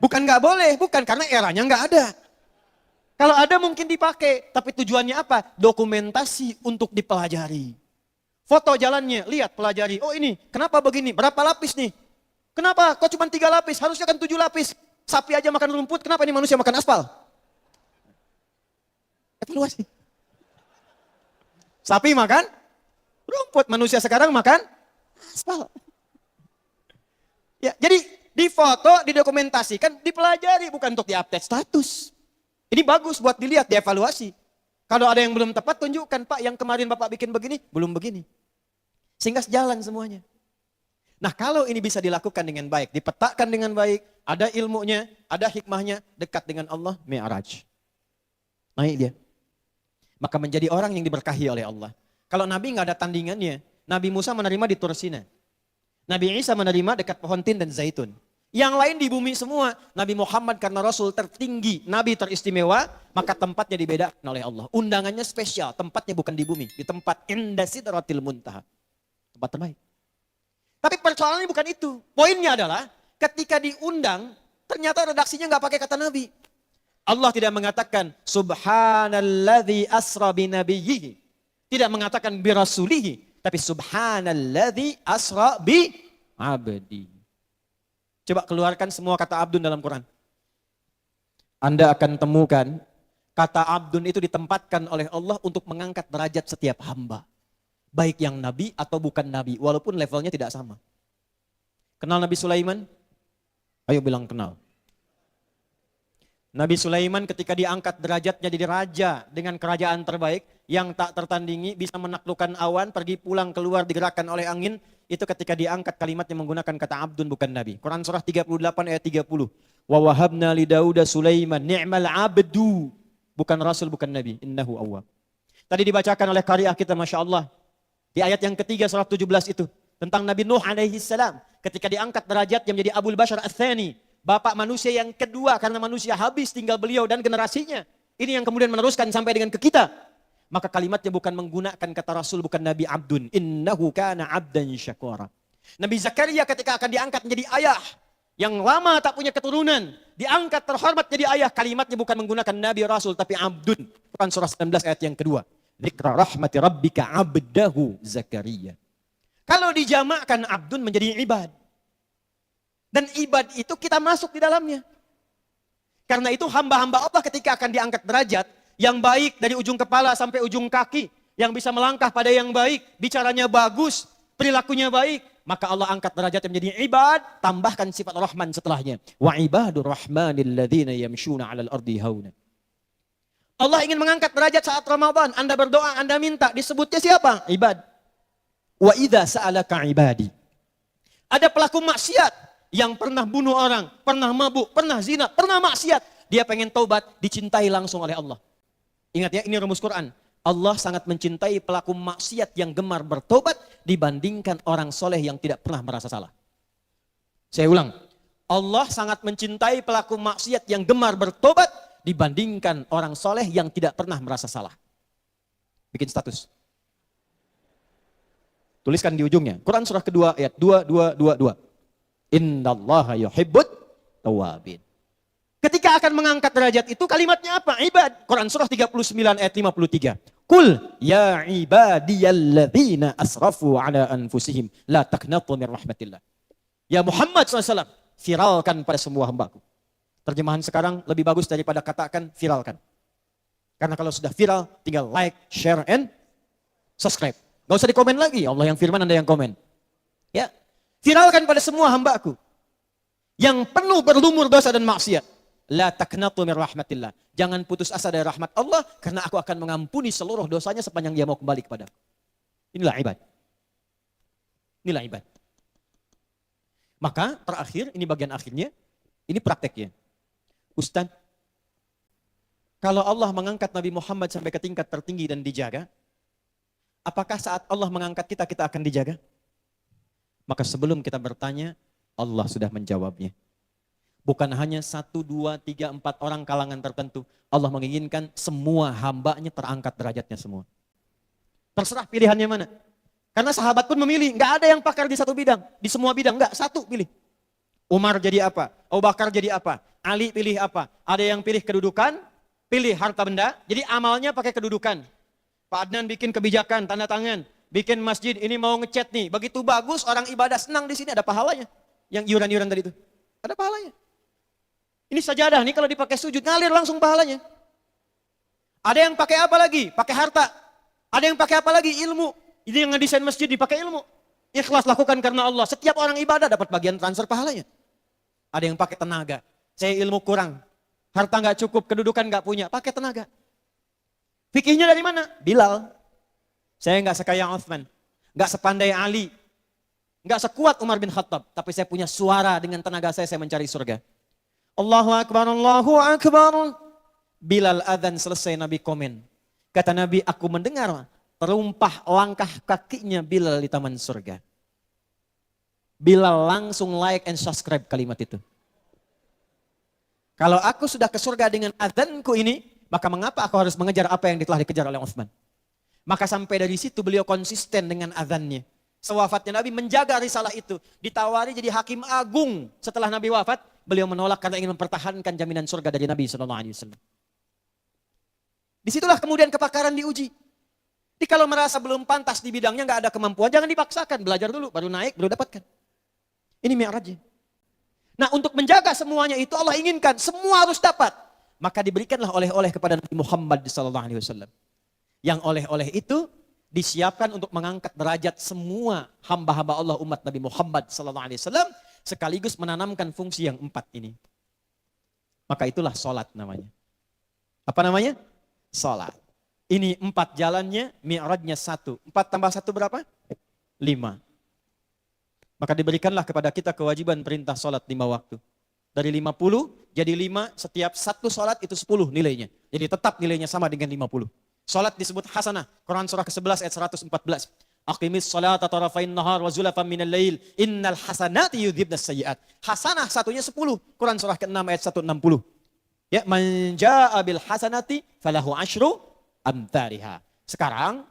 Bukan gak boleh, bukan karena eranya gak ada. Kalau ada mungkin dipakai, tapi tujuannya apa? Dokumentasi untuk dipelajari. Foto jalannya, lihat pelajari. Oh ini, kenapa begini? Berapa lapis nih? Kenapa? Kok cuma 3 lapis? Harusnya kan 7 lapis. Sapi aja makan rumput, kenapa ini manusia makan aspal? Evaluasi. Sapi makan rumput, manusia sekarang makan aspal. Ya, jadi difoto, didokumentasikan, dipelajari, bukan untuk diupdate status. Ini bagus buat dilihat, dievaluasi. Kalau ada yang belum tepat, tunjukkan, Pak, yang kemarin Bapak bikin begini, belum begini. Sehingga sejalan semuanya. Nah, kalau ini bisa dilakukan dengan baik, dipetakan dengan baik, ada ilmunya, ada hikmahnya, dekat dengan Allah, mi'raj. Naik dia. Maka menjadi orang yang diberkahi oleh Allah. Kalau Nabi nggak ada tandingannya, Nabi Musa menerima di Tur Sina. Nabi Isa menerima dekat pohon tin dan zaitun. Yang lain di bumi semua. Nabi Muhammad karena Rasul tertinggi, Nabi teristimewa, maka tempatnya dibedakan oleh Allah. Undangannya spesial, tempatnya bukan di bumi, di tempat inda sidratil muntaha. Tempat terbaik. Tapi persoalannya bukan itu. Poinnya adalah ketika diundang, ternyata redaksinya nggak pakai kata Nabi. Allah tidak mengatakan subhanalladzi asra binabiyyihi. Tidak mengatakan birasulihi, tapi subhanalladzi asra bi abdi. Coba keluarkan semua kata abdun dalam Quran. Anda akan temukan kata abdun itu ditempatkan oleh Allah untuk mengangkat derajat setiap hamba. Baik yang nabi atau bukan nabi, walaupun levelnya tidak sama. Kenal Nabi Sulaiman? Ayo bilang kenal. Nabi Sulaiman ketika diangkat derajatnya jadi raja dengan kerajaan terbaik yang tak tertandingi, bisa menaklukkan awan, pergi pulang keluar digerakkan oleh angin, itu ketika diangkat kalimatnya menggunakan kata abdun bukan nabi. Quran surah 38 ayat 30. Wa wahabna li Dauda Sulaiman ni'mal abdu. Bukan rasul, bukan nabi. Innahu awwab. Tadi dibacakan oleh qari'ah kita, Masya Allah. Di ayat yang ketiga surah 17 itu. Tentang Nabi Nuh alaihi salam. Ketika diangkat derajatnya menjadi Abul Bashar Ats-Tsani. Bapak manusia yang kedua karena manusia habis tinggal beliau dan generasinya. Ini yang kemudian meneruskan sampai dengan ke kita. Maka kalimatnya bukan menggunakan kata Rasul, bukan Nabi abdun. Innahu kana abdan syakura. Nabi Zakaria ketika akan diangkat menjadi ayah. Yang lama tak punya keturunan. Diangkat terhormat jadi ayah. Kalimatnya bukan menggunakan Nabi Rasul, tapi abdun. Quran surah 19 ayat yang kedua. Dzikra rahmati rabbika abdahu Zakaria. Kalau dijamakkan abdun menjadi ibad. Dan ibad itu kita masuk di dalamnya. Karena itu hamba-hamba Allah ketika akan diangkat derajat, yang baik dari ujung kepala sampai ujung kaki, yang bisa melangkah pada yang baik, bicaranya bagus, perilakunya baik, maka Allah angkat derajatnya menjadi ibad, tambahkan sifat rahman setelahnya. Wa ibadur rahmanil ladzina yamshuna 'alal ardi hauna. Allah ingin mengangkat derajat saat Ramadan, Anda berdoa, Anda minta, disebutnya siapa? Ibad. Wa idza sa'alaka ibadi. Ada pelaku maksiat yang pernah bunuh orang, pernah mabuk, pernah zina, pernah maksiat. Dia pengen taubat, dicintai langsung oleh Allah. Ingat ya, ini rumus Quran. Allah sangat mencintai pelaku maksiat yang gemar bertobat dibandingkan orang soleh yang tidak pernah merasa salah. Saya ulang. Allah sangat mencintai pelaku maksiat yang gemar bertobat dibandingkan orang soleh yang tidak pernah merasa salah. Bikin status. Tuliskan di ujungnya. Quran surah kedua ayat 2222. Innallaha yuhibbut tawabin. Ketika akan mengangkat derajat itu kalimatnya apa? Ibad. Quran surah 39 ayat 53. Qul ya ibadiyalladzina asrafu ala anfusihim la taqnatu min rahmatillah. Ya Muhammad SAW, viralkan pada semua hambaku. Terjemahan sekarang lebih bagus daripada katakan viralkan. Karena kalau sudah viral, tinggal like, share, and subscribe. Gak usah dikomen lagi, Allah yang firman, Anda yang komen. Ya, viralkan pada semua hambaku yang penuh berlumur dosa dan maksiat. La taqnatu min rahmatillah. Jangan putus asa dari rahmat Allah, karena aku akan mengampuni seluruh dosanya sepanjang dia mau kembali kepadaku. Inilah ibad. Inilah ibad. Maka terakhir, ini bagian akhirnya, ini prakteknya. Ustaz, kalau Allah mengangkat Nabi Muhammad sampai ke tingkat tertinggi dan dijaga, apakah saat Allah mengangkat kita, kita akan dijaga? Maka sebelum kita bertanya, Allah sudah menjawabnya. Bukan hanya 1, 2, 3, 4 orang kalangan tertentu. Allah menginginkan semua hambanya terangkat derajatnya semua. Terserah pilihannya mana. Karena sahabat pun memilih, nggak ada yang pakar di satu bidang. Di semua bidang, nggak, satu pilih. Umar jadi apa? Abu Bakar jadi apa? Ali pilih apa? Ada yang pilih kedudukan, pilih harta benda, jadi amalnya pakai kedudukan. Pak Adnan bikin kebijakan, tanda tangan. Bikin masjid, ini mau ngecat nih. Begitu bagus, orang ibadah senang di sini, ada pahalanya. Yang iuran-iuran tadi itu. Ada pahalanya. Ini sajadah nih kalau dipakai sujud, ngalir langsung pahalanya. Ada yang pakai apa lagi? Pakai harta. Ada yang pakai apa lagi? Ilmu. Ini yang ngedesain masjid dipakai ilmu. Ikhlas lakukan karena Allah. Setiap orang ibadah dapat bagian transfer pahalanya. Ada yang pakai tenaga. Saya ilmu kurang. Harta nggak cukup, kedudukan nggak punya. Pakai tenaga. Fikihnya dari mana? Bilal. Saya nggak sekaya Uthman, nggak sepandai Ali, nggak sekuat Umar bin Khattab, tapi saya punya suara dengan tenaga saya mencari surga. Allahu Akbar, Allahu Akbar. Bilal adzan selesai, Nabi komen. Kata Nabi, aku mendengar terumpah langkah kakinya Bilal di taman surga. Bilal langsung like and subscribe kalimat itu. Kalau aku sudah ke surga dengan adzanku ini, maka mengapa aku harus mengejar apa yang telah dikejar oleh Utsman? Maka sampai dari situ beliau konsisten dengan adzannya. Sewafatnya Nabi menjaga risalah itu. Ditawari jadi hakim agung setelah Nabi wafat, beliau menolak karena ingin mempertahankan jaminan surga dari Nabi SAW. Disitulah kemudian kepakaran diuji. Jadi kalau merasa belum pantas di bidangnya, nggak ada kemampuan, jangan dipaksakan. Belajar dulu, baru naik, baru dapatkan. Ini mi'rajnya. Nah, untuk menjaga semuanya itu Allah inginkan, semua harus dapat. Maka diberikanlah oleh-oleh kepada Nabi Muhammad SAW. Yang oleh-oleh itu disiapkan untuk mengangkat derajat semua hamba-hamba Allah umat Nabi Muhammad SAW. Sekaligus menanamkan fungsi yang 4 ini. Maka itulah sholat namanya. Apa namanya? Sholat. Ini 4 jalannya, mi'rajnya 1. 4 tambah 1 berapa? 5. Maka diberikanlah kepada kita kewajiban perintah sholat 5 waktu. Dari 50 jadi 5, setiap satu sholat itu 10 nilainya. Jadi tetap nilainya sama dengan 50. Sholat disebut hasanah. Quran surah ke-11 ayat 114. Aqimis sholata tarafain nahar wa zulafan minal lail. Innal hasanati yudhibnas sayyiat. Hasanah satunya 10. Quran surah ke-6 ayat 160. Ya, man jaa bil hasanati falahu asyru amthariha. Sekarang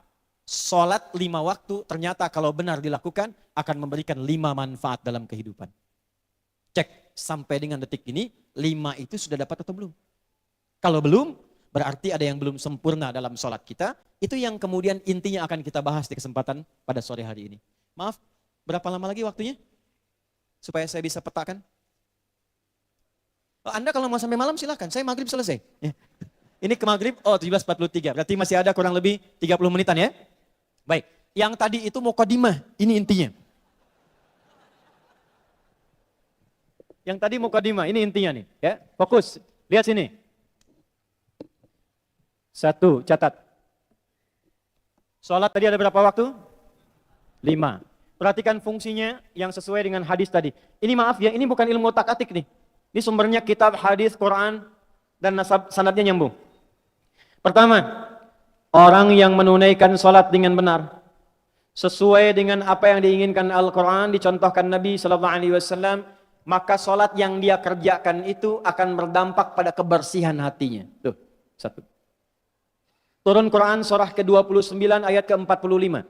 sholat 5 waktu ternyata kalau benar dilakukan akan memberikan 5 manfaat dalam kehidupan. Cek sampai dengan detik ini 5 itu sudah dapat atau belum? Kalau belum, berarti ada yang belum sempurna dalam sholat kita. Itu yang kemudian intinya akan kita bahas di kesempatan pada sore hari ini. Maaf, berapa lama lagi waktunya? Supaya saya bisa petakan. Anda kalau mau sampai malam silakan, saya maghrib selesai. Ya. Ini ke maghrib, 17.43, berarti masih ada kurang lebih 30 menitan ya. Baik, yang tadi itu mukadimah, ini intinya. Yang tadi mukadimah, ini intinya nih. Ya, fokus, lihat sini. 1, catat. Sholat tadi ada berapa waktu? 5. Perhatikan fungsinya yang sesuai dengan hadis tadi. Ini maaf ya, ini bukan ilmu otak-atik nih. Ini sumbernya kitab, hadis, Quran, dan sanadnya nyambung. Pertama, orang yang menunaikan sholat dengan benar, sesuai dengan apa yang diinginkan Al-Quran, dicontohkan Nabi SAW, maka sholat yang dia kerjakan itu akan berdampak pada kebersihan hatinya. Tuh, 1. Turun Quran surah ke-29 ayat ke-45.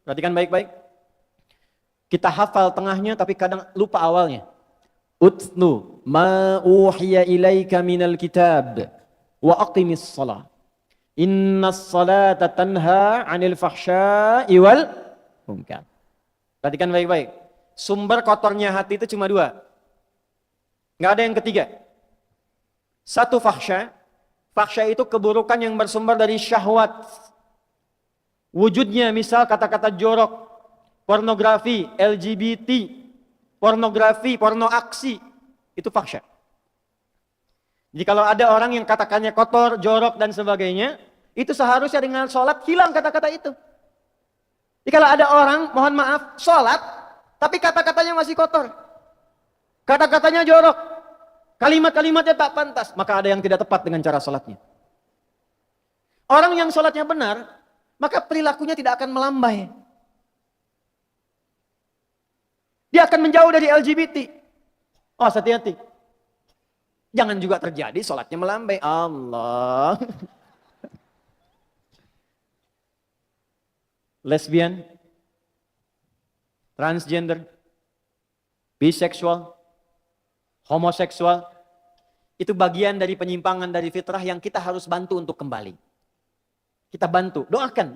Perhatikan baik-baik. Kita hafal tengahnya tapi kadang lupa awalnya. Utlu ma uhiya ilaika minal kitab wa aqimis salat. Innas salata tanha 'anil fahsya'i wal munkar. Perhatikan baik-baik. Sumber kotornya hati itu cuma 2. Enggak ada yang ketiga. 1 fahsya. Fahsya itu keburukan yang bersumber dari syahwat. Wujudnya misal kata-kata jorok, pornografi, LGBT, pornografi, porno aksi, itu fahsya. Jadi kalau ada orang yang katakannya kotor, jorok dan sebagainya, itu seharusnya dengan sholat hilang kata-kata itu. Jadi kalau ada orang, mohon maaf, sholat, tapi kata-katanya masih kotor. Kata-katanya jorok. Kalimat-kalimatnya tak pantas, maka ada yang tidak tepat dengan cara sholatnya. Orang yang sholatnya benar, maka perilakunya tidak akan melambai. Dia akan menjauh dari LGBT. Oh, hati-hati. Jangan juga terjadi sholatnya melambai. Allah. Lesbian, transgender, biseksual, homoseksual, itu bagian dari penyimpangan dari fitrah yang kita harus bantu untuk kembali. Kita bantu, doakan.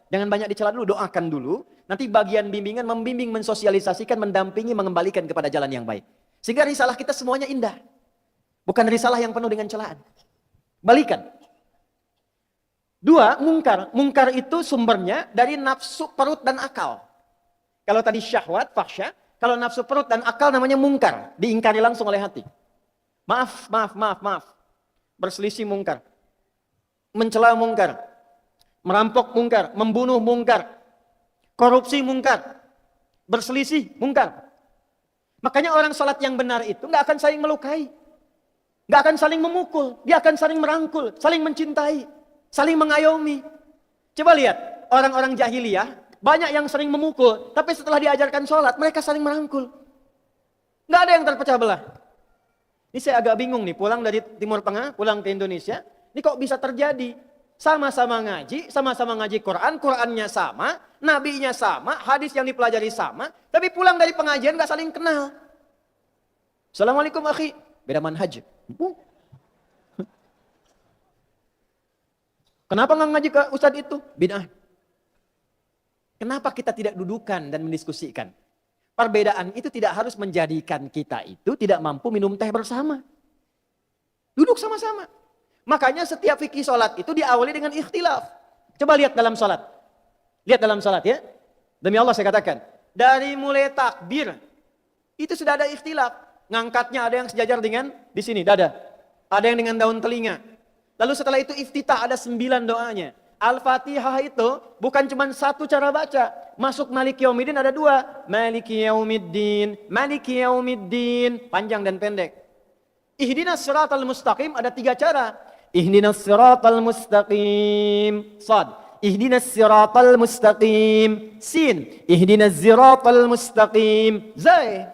Jangan banyak dicela dulu, doakan dulu. Nanti bagian bimbingan membimbing, mensosialisasikan, mendampingi, mengembalikan kepada jalan yang baik. Sehingga risalah kita semuanya indah. Bukan risalah yang penuh dengan celaan. Balikan. 2, mungkar. Mungkar itu sumbernya dari nafsu perut dan akal. Kalau tadi syahwat, fahsya. Kalau nafsu perut dan akal namanya mungkar. Diingkari langsung oleh hati. Maaf. Berselisih mungkar. Mencela mungkar. Merampok mungkar, membunuh mungkar, korupsi mungkar, berselisih mungkar. Makanya orang sholat yang benar itu nggak akan saling melukai, nggak akan saling memukul, dia akan saling merangkul, saling mencintai, saling mengayomi. Coba lihat orang-orang jahiliyah, banyak yang sering memukul, tapi setelah diajarkan sholat mereka saling merangkul. Nggak ada yang terpecah belah. Ini saya agak bingung nih, pulang dari Timur Tengah, pulang ke Indonesia, ini kok bisa terjadi? Sama-sama ngaji Quran, Qurannya sama, nabinya sama, hadis yang dipelajari sama, tapi pulang dari pengajian gak saling kenal. Assalamualaikum akhi, beda manhaj. Kenapa gak ngaji ke ustadz itu? Bid'ah. Kenapa kita tidak dudukan dan mendiskusikan? Perbedaan itu tidak harus menjadikan kita itu tidak mampu minum teh bersama. Duduk sama-sama. Makanya setiap fikih sholat itu diawali dengan ikhtilaf. Coba lihat dalam sholat. Lihat dalam sholat ya. Demi Allah saya katakan. Dari mulai takbir. Itu sudah ada ikhtilaf. Ngangkatnya ada yang sejajar dengan di sini dada. Ada yang dengan daun telinga. Lalu setelah itu iftitah ada 9 doanya. Al-Fatihah itu bukan cuma satu cara baca. Masuk Maliki Yaumiddin ada 2. Maliki Yaumiddin. Maliki Yaumiddin. Panjang dan pendek. Ihdinas siratal mustaqim ada 3 cara. Ihdinas siratal mustaqim. Sad. Ihdinas siratal mustaqim. Sin. Ihdinas siratal mustaqim. Zai.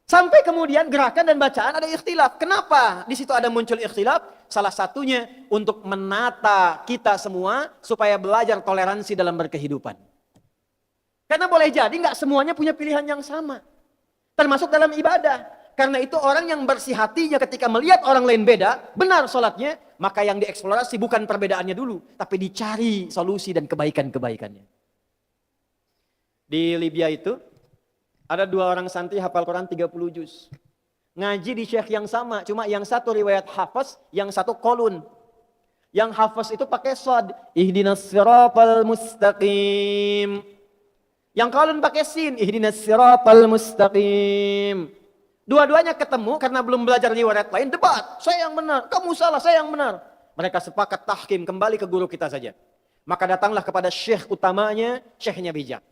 Sampai kemudian gerakan dan bacaan ada ikhtilaf. Kenapa? Di situ ada muncul ikhtilaf. Salah satunya untuk menata kita semua supaya belajar toleransi dalam berkehidupan. Karena boleh jadi nggak semuanya punya pilihan yang sama. Termasuk dalam ibadah. Karena itu orang yang bersih hatinya ketika melihat orang lain beda, benar sholatnya, maka yang dieksplorasi bukan perbedaannya dulu, tapi dicari solusi dan kebaikan-kebaikannya. Di Libya itu, ada 2 orang santri hafal Quran 30 juz. Ngaji di syekh yang sama, cuma yang satu riwayat hafaz, yang satu kolun. Yang hafaz itu pakai shad, ihdinas siratal mustaqim. Yang kolun pakai sin, ihdinas siratal mustaqim. Dua-duanya ketemu karena belum belajar riwayat lain, debat. Saya yang benar, kamu salah, saya yang benar. Mereka sepakat tahkim, kembali ke guru kita saja. Maka datanglah kepada syekh utamanya, syekhnya bijak.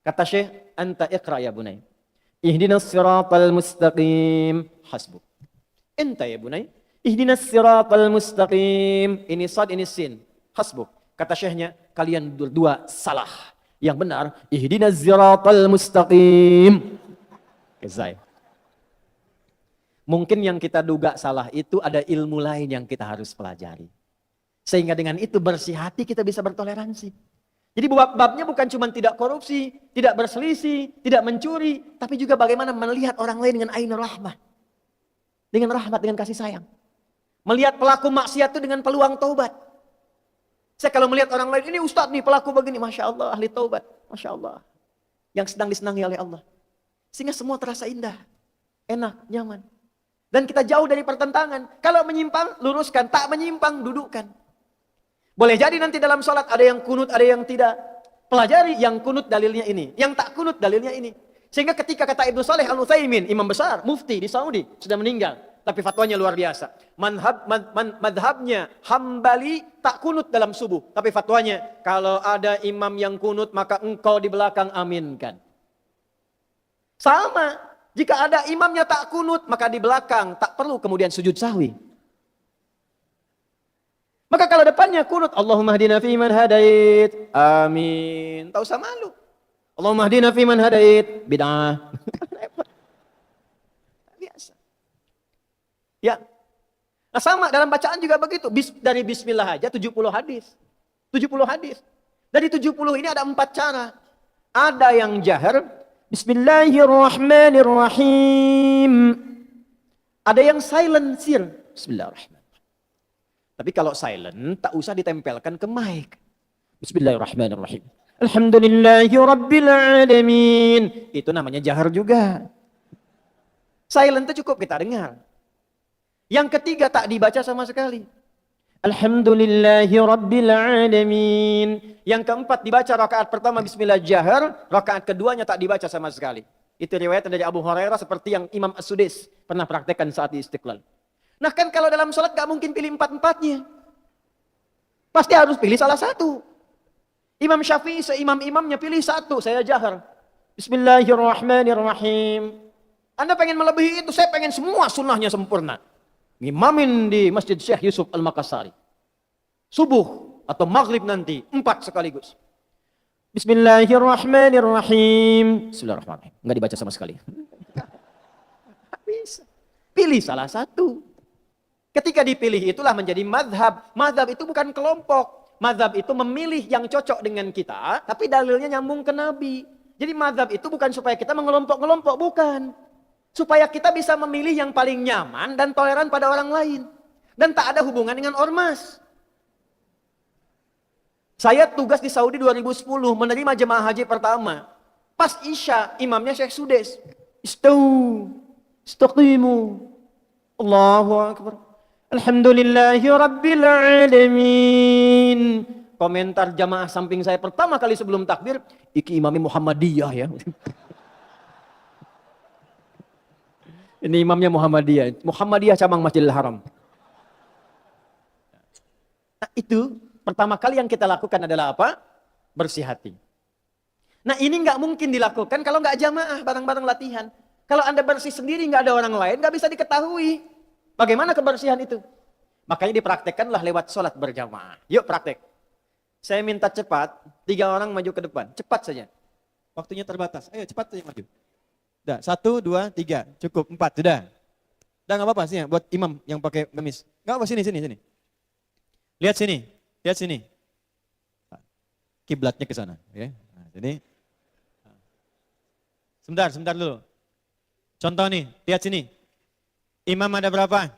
Kata syekh, anta iqra ya bunai. Ihdinas siratal mustaqim. Hasbuk. Enta ya bunai. Ihdinas siratal mustaqim. Ini sad, ini sin. Hasbuk. Kata syekhnya, kalian berdua salah. Yang benar, ihdinas siratal mustaqim. Kezai. Mungkin yang kita duga salah itu ada ilmu lain yang kita harus pelajari. Sehingga dengan itu bersih hati kita bisa bertoleransi. Jadi babnya bukan cuma tidak korupsi, tidak berselisih, tidak mencuri, tapi juga bagaimana melihat orang lain dengan ainur rahmah. Dengan rahmat, dengan kasih sayang. Melihat pelaku maksiat itu dengan peluang taubat. Saya kalau melihat orang lain, ini ustadz nih pelaku begini, Masya Allah, ahli taubat. Masya Allah. Yang sedang disenangi oleh Allah. Sehingga semua terasa indah, enak, nyaman. Dan kita jauh dari pertentangan. Kalau menyimpang, luruskan. Tak menyimpang, dudukkan. Boleh jadi nanti dalam sholat ada yang kunut, ada yang tidak. Pelajari yang kunut dalilnya ini. Yang tak kunut dalilnya ini. Sehingga ketika kata Ibnu Saleh Al-Utsaimin, imam besar, mufti di Saudi, sudah meninggal. Tapi fatwanya luar biasa. Madhabnya Hambali tak kunut dalam subuh. Tapi fatwanya, kalau ada imam yang kunut, maka engkau di belakang aminkan. Sama. Jika ada imamnya tak kunut, maka di belakang tak perlu kemudian sujud sahwi. Maka kalau depannya kunut, Allahumma hdina fiman hadait. Amin. Tak usah malu. Allahumma hdina fiman hadait. Bid'ah. Biasa. Ya. Nah sama dalam bacaan juga begitu. Dari bismillah aja 70 hadis. 70 hadis. Dari 70 ini ada 4 cara. Ada yang jahar. Bismillahirrahmanirrahim. Ada yang silencer. Bismillahirrahmanirrahim. Tapi kalau silent, tak usah ditempelkan ke mic. Bismillahirrahmanirrahim. Alhamdulillahirrabbilalamin. Itu namanya jahar juga. Silent itu cukup kita dengar. Yang ketiga tak dibaca sama sekali. Alhamdulillahirrabbilalamin. Yang keempat dibaca rakaat pertama bismillah jahar, rakaat keduanya tak dibaca sama sekali. Itu riwayat dari Abu Hurairah seperti yang Imam As-Sudais pernah praktekkan saat di Istiqlal. Nah kan kalau dalam sholat gak mungkin pilih 4-4-nya. Pasti harus pilih salah satu. Imam Syafi'i seimam-imamnya pilih satu, saya jahar. Bismillahirrahmanirrahim. Anda pengen melebihi itu, saya pengen semua sunnahnya sempurna. Ngimamin di Masjid Syekh Yusuf Al-Makassari. Subuh atau maghrib nanti, 4 sekaligus. Bismillahirrahmanirrahim. Bismillahirrahmanirrahim. Enggak dibaca sama sekali. Bisa. Pilih salah satu. Ketika dipilih itulah menjadi madhab. Madhab itu bukan kelompok. Madhab itu memilih yang cocok dengan kita, tapi dalilnya nyambung ke Nabi. Jadi madhab itu bukan supaya kita mengelompok-ngelompok, bukan. Supaya kita bisa memilih yang paling nyaman dan toleran pada orang lain. Dan tak ada hubungan dengan ormas. Saya tugas di Saudi 2010, menerima jemaah haji pertama. Pas Isya, imamnya Syekh Sudes. Istaqimu. Allahu Akbar. Alhamdulillahi Rabbil Alamin. Komentar jamaah samping saya pertama kali sebelum takbir, iki imami Muhammadiyah ya. Ini imamnya Muhammadiyah. Muhammadiyah cabang Masjidil Haram. Nah, itu pertama kali yang kita lakukan adalah apa? Bersih hati. Nah ini nggak mungkin dilakukan kalau nggak jamaah bareng-bareng latihan. Kalau Anda bersih sendiri nggak ada orang lain, nggak bisa diketahui. Bagaimana kebersihan itu? Makanya dipraktekkanlah lewat sholat berjamaah. Yuk praktek. Saya minta cepat, 3 orang maju ke depan. Cepat saja. Waktunya terbatas. Ayo cepat saja maju. Udah, 1, 2, 3. Cukup, 4. Sudah. Udah gak apa-apa sih ya, buat imam yang pakai gamis. Gak apa, sini. Lihat sini. Kiblatnya ke sana. Ya. Nah, sini. Sebentar dulu. Contoh nih, lihat sini. Imam ada berapa?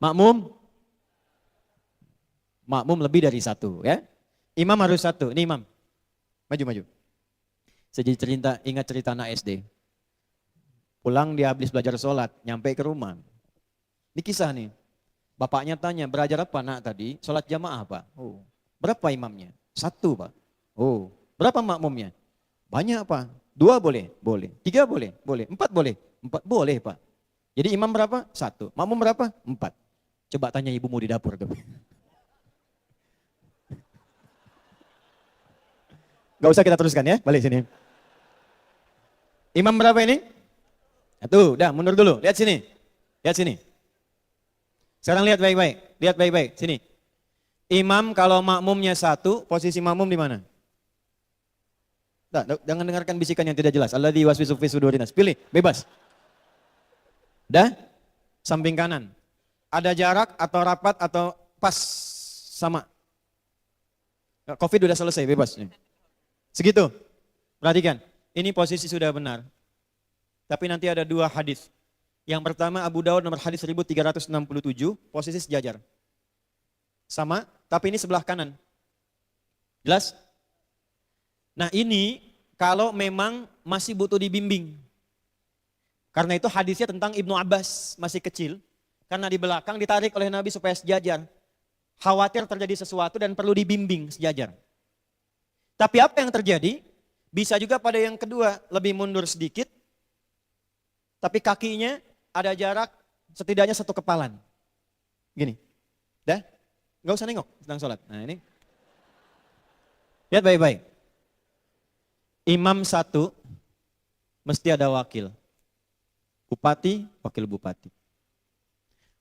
Makmum? Makmum lebih dari 1 ya. Imam harus 1. Ini imam. Maju. Saya jadi ingat cerita anak SD. Pulang dia habis belajar sholat, nyampe ke rumah. Ini kisah nih. Bapaknya tanya, belajar apa nak tadi? Sholat jamaah Pak. Oh. Berapa imamnya? 1 Pak. Oh. Berapa makmumnya? Banyak Pak. 2 boleh? Boleh. 3 boleh? Boleh. 4 boleh? 4 boleh Pak. Jadi imam berapa? 1. Makmum berapa? 4. Coba tanya ibumu di dapur. Gak usah kita teruskan ya, balik sini. Imam berapa ini? 1. Udah mundur dulu, lihat sini. Sekarang lihat baik-baik, sini. Imam kalau makmumnya 1, posisi makmum di mana? Jangan dengarkan bisikan yang tidak jelas. Alladzi waswisu fi sudurin nas. Pilih, bebas. Dah? Samping kanan. Ada jarak atau rapat atau pas sama? Covid udah selesai, bebas. Segitu. Perhatikan, ini posisi sudah benar. Tapi nanti ada 2 hadis. Yang pertama Abu Daud nomor hadis 1367, posisi sejajar. Sama, tapi ini sebelah kanan. Jelas? Nah ini kalau memang masih butuh dibimbing. Karena itu hadisnya tentang Ibnu Abbas, masih kecil. Karena di belakang ditarik oleh Nabi supaya sejajar. Khawatir terjadi sesuatu dan perlu dibimbing sejajar. Tapi apa yang terjadi? Bisa juga pada yang kedua, lebih mundur sedikit. Tapi kakinya ada jarak setidaknya 1 kepalan. Gini. Dah? Gak usah nengok, sedang sholat. Nah ini. Lihat baik-baik. Imam 1 mesti ada wakil. Bupati, wakil bupati.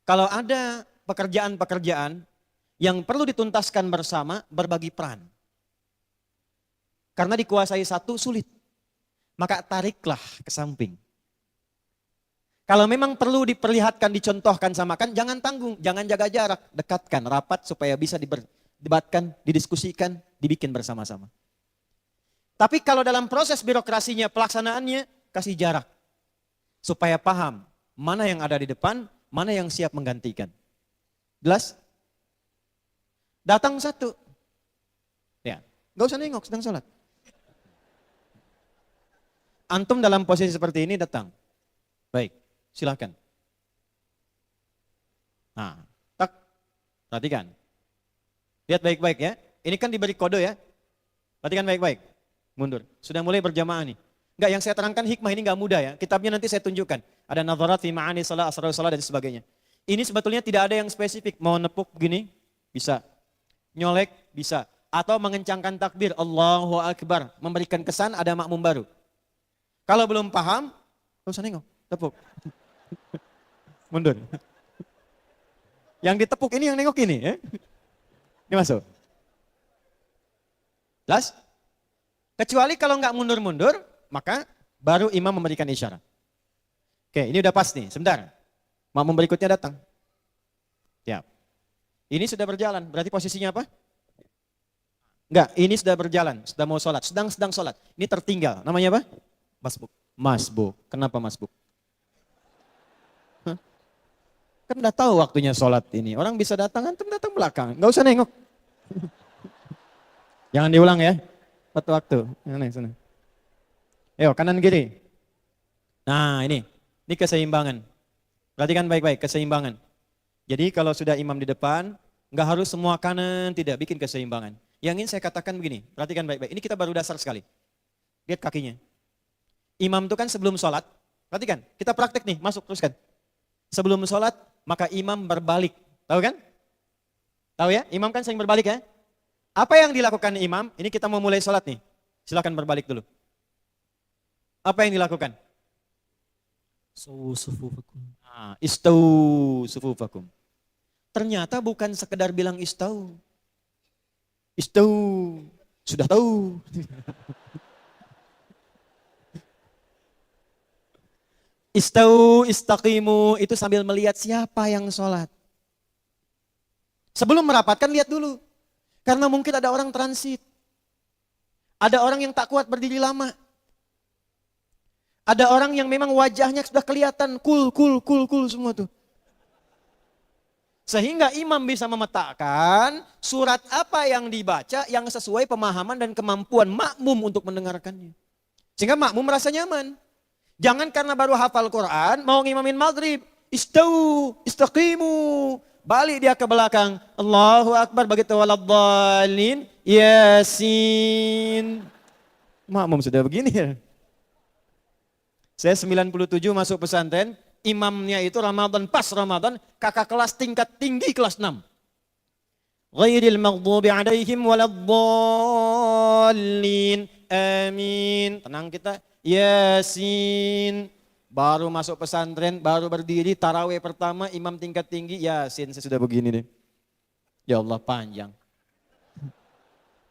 Kalau ada pekerjaan-pekerjaan yang perlu dituntaskan bersama, berbagi peran. Karena dikuasai 1 sulit. Maka tariklah ke samping. Kalau memang perlu diperlihatkan, dicontohkan, samakan, jangan tanggung, jangan jaga jarak. Dekatkan, rapat supaya bisa didebatkan, didiskusikan, dibikin bersama-sama. Tapi kalau dalam proses birokrasinya, pelaksanaannya, kasih jarak. Supaya paham mana yang ada di depan, mana yang siap menggantikan. Jelas? Datang 1. Ya, gak usah nengok, sedang sholat. Antum dalam posisi seperti ini datang. Baik, silakan. Nah, tak, perhatikan. Lihat baik-baik ya. Ini kan diberi kode ya. Perhatikan baik-baik. Mundur. Sudah mulai berjamaah nih. Enggak, yang saya terangkan hikmah ini enggak mudah ya. Kitabnya nanti saya tunjukkan. Ada Nadharat fi Ma'ani Salat, Asrarus Salat dan sebagainya. Ini sebetulnya tidak ada yang spesifik. Mau nepuk begini, bisa. Nyolek, bisa. Atau mengencangkan takbir, Allahu Akbar. Memberikan kesan ada makmum baru. Kalau belum paham, gak usah nengok, tepuk. Mundur. Yang ditepuk ini yang nengok ini. Ya? Ini masuk. Jelas? Kecuali kalau nggak mundur-mundur, maka baru imam memberikan isyarat. Oke, ini udah pas nih, sebentar. Makmum berikutnya datang. Ya. Ini sudah berjalan, berarti posisinya apa? Enggak, ini sudah berjalan, sudah mau sholat, sedang sholat. Ini tertinggal, namanya apa? Masbuk. Masbuk, kenapa masbuk? Hah? Kan udah tahu waktunya sholat ini. Orang bisa datang, antum datang belakang, nggak usah nengok. Jangan diulang ya. Waktu. Sana. Ayo, kanan kiri. Nah, ini keseimbangan. Perhatikan baik-baik, keseimbangan. Jadi kalau sudah imam di depan, nggak harus semua kanan, tidak bikin keseimbangan. Yang ingin saya katakan begini, perhatikan baik-baik. Ini kita baru dasar sekali. Lihat kakinya. Imam itu kan sebelum sholat, perhatikan, kita praktek nih, masuk teruskan. Sebelum sholat, maka imam berbalik. Tahu kan? Tahu ya? Imam kan sering berbalik ya? Apa yang dilakukan imam? Ini kita mau mulai sholat nih. Silakan berbalik dulu. Apa yang dilakukan? Istau sufufakum. Ternyata bukan sekedar bilang istau. Istau. Sudah tahu. Istau, istaqimu, itu sambil melihat siapa yang sholat. Sebelum merapatkan lihat dulu. Karena mungkin ada orang transit. Ada orang yang tak kuat berdiri lama. Ada orang yang memang wajahnya sudah kelihatan cool semua tuh. Sehingga imam bisa memetakan surat apa yang dibaca yang sesuai pemahaman dan kemampuan makmum untuk mendengarkannya. Sehingga makmum merasa nyaman. Jangan karena baru hafal Quran mau ngimamin maghrib. Istau, istaqimu. Balik dia ke belakang. Allahu Akbar begitu waladhdallin. Yasin. Makmum sudah begini ya. Saya 97 masuk pesantren. Imamnya itu Ramadan, pas Ramadan. Kakak kelas tingkat tinggi kelas 6. Ghairil maghdubi alaihim waladhdallin. Amin. Tenang kita. Yasin. Baru masuk pesantren, baru berdiri, tarawih pertama, imam tingkat tinggi, Yasin, saya sudah begini deh. Ya Allah, panjang.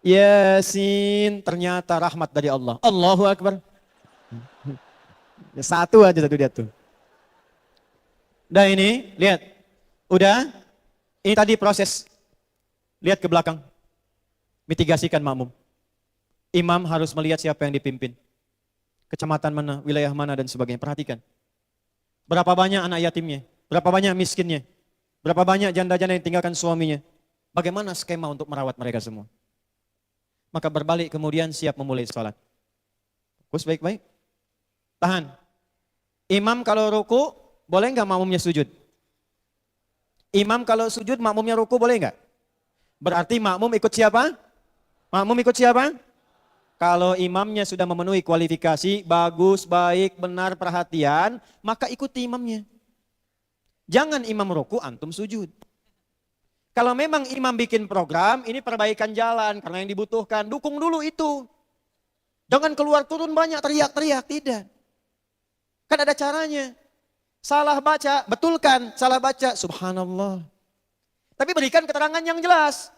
Yasin, ternyata rahmat dari Allah. Allahu Akbar. Ya, satu aja dia tuh. Udah ini, lihat. Udah, ini tadi proses. Lihat ke belakang. Mitigasikan makmum. Imam harus melihat siapa yang dipimpin. Kecamatan mana, wilayah mana dan sebagainya. Perhatikan. Berapa banyak anak yatimnya? Berapa banyak miskinnya? Berapa banyak janda-janda yang tinggalkan suaminya? Bagaimana skema untuk merawat mereka semua? Maka berbalik kemudian siap memulai sholat. Fokus baik-baik. Tahan. Imam kalau ruku, boleh nggak makmumnya sujud? Imam kalau sujud, makmumnya ruku boleh nggak? Berarti makmum ikut siapa? Makmum ikut siapa? Kalau imamnya sudah memenuhi kualifikasi, bagus, baik, benar, perhatian, maka ikuti imamnya. Jangan imam ruku, antum sujud. Kalau memang imam bikin program, ini perbaikan jalan, karena yang dibutuhkan, dukung dulu itu. Jangan keluar turun banyak, teriak-teriak, tidak. Kan ada caranya. Salah baca, betulkan, salah baca, subhanallah. Tapi berikan keterangan yang jelas.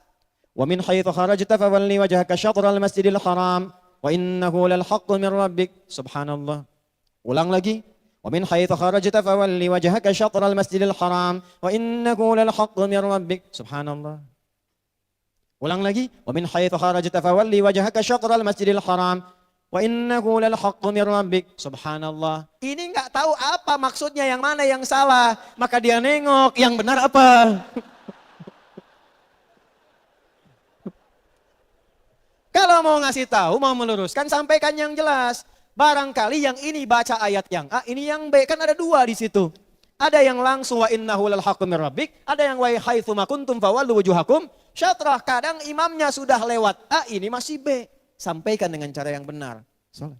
Wa min haitsu kharajta fawalli wajhaka syatral masjidil haram wa innahu lal haqqu min rabbik. Subhanallah. Ulang lagi. Wa min haitsu kharajta fawalli wajhaka syatral masjidil haram wa innahu lal haqqu min rabbik. Subhanallah. Ulang lagi. Wa min haitsu kharajta fawalli wajhaka syatral masjidil haram wa innahu lal haqqu min rabbik. Subhanallah. Ini enggak tahu apa maksudnya, yang mana yang salah, maka dia nengok yang benar apa. Kalau mau ngasih tahu, mau meluruskan, sampaikan yang jelas. Barangkali yang ini baca ayat yang A, ini yang B, kan ada dua di situ. Ada yang langsung wa innahu lal haqqu min rabbik, ada yang wa haitsu ma kuntum fawallu wujuhakum syatrah. Kadang imamnya sudah lewat A, ini masih B. Sampaikan dengan cara yang benar. Salat.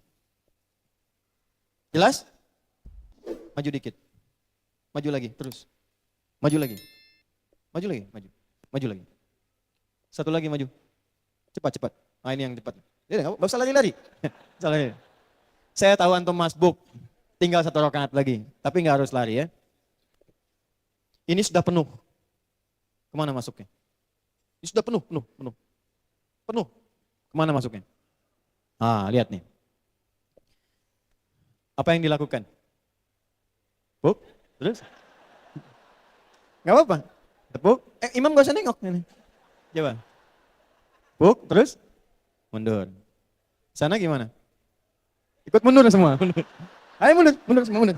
Jelas? Maju dikit. Maju lagi, terus. Maju lagi. Maju lagi, maju. Maju lagi. Satu lagi maju. Cepat, cepat. Ah, ini yang cepat. Enggak usah lari-lari. Usah lari. Saya tahu antum masbuk. Tinggal 1 rakaat lagi. Tapi nggak harus lari ya. Ini sudah penuh. Kemana masuknya? Ini sudah penuh, penuh, penuh. Penuh. Kemana masuknya? Ah, lihat nih. Apa yang dilakukan? Buk, terus? Gak apa-apa. Tepuk. Imam gak usah nengok. Coba. Buk, terus? Mundur. Sana gimana? Ikut mundur semua. Mundur. Ayo mundur, mundur semua, mundur.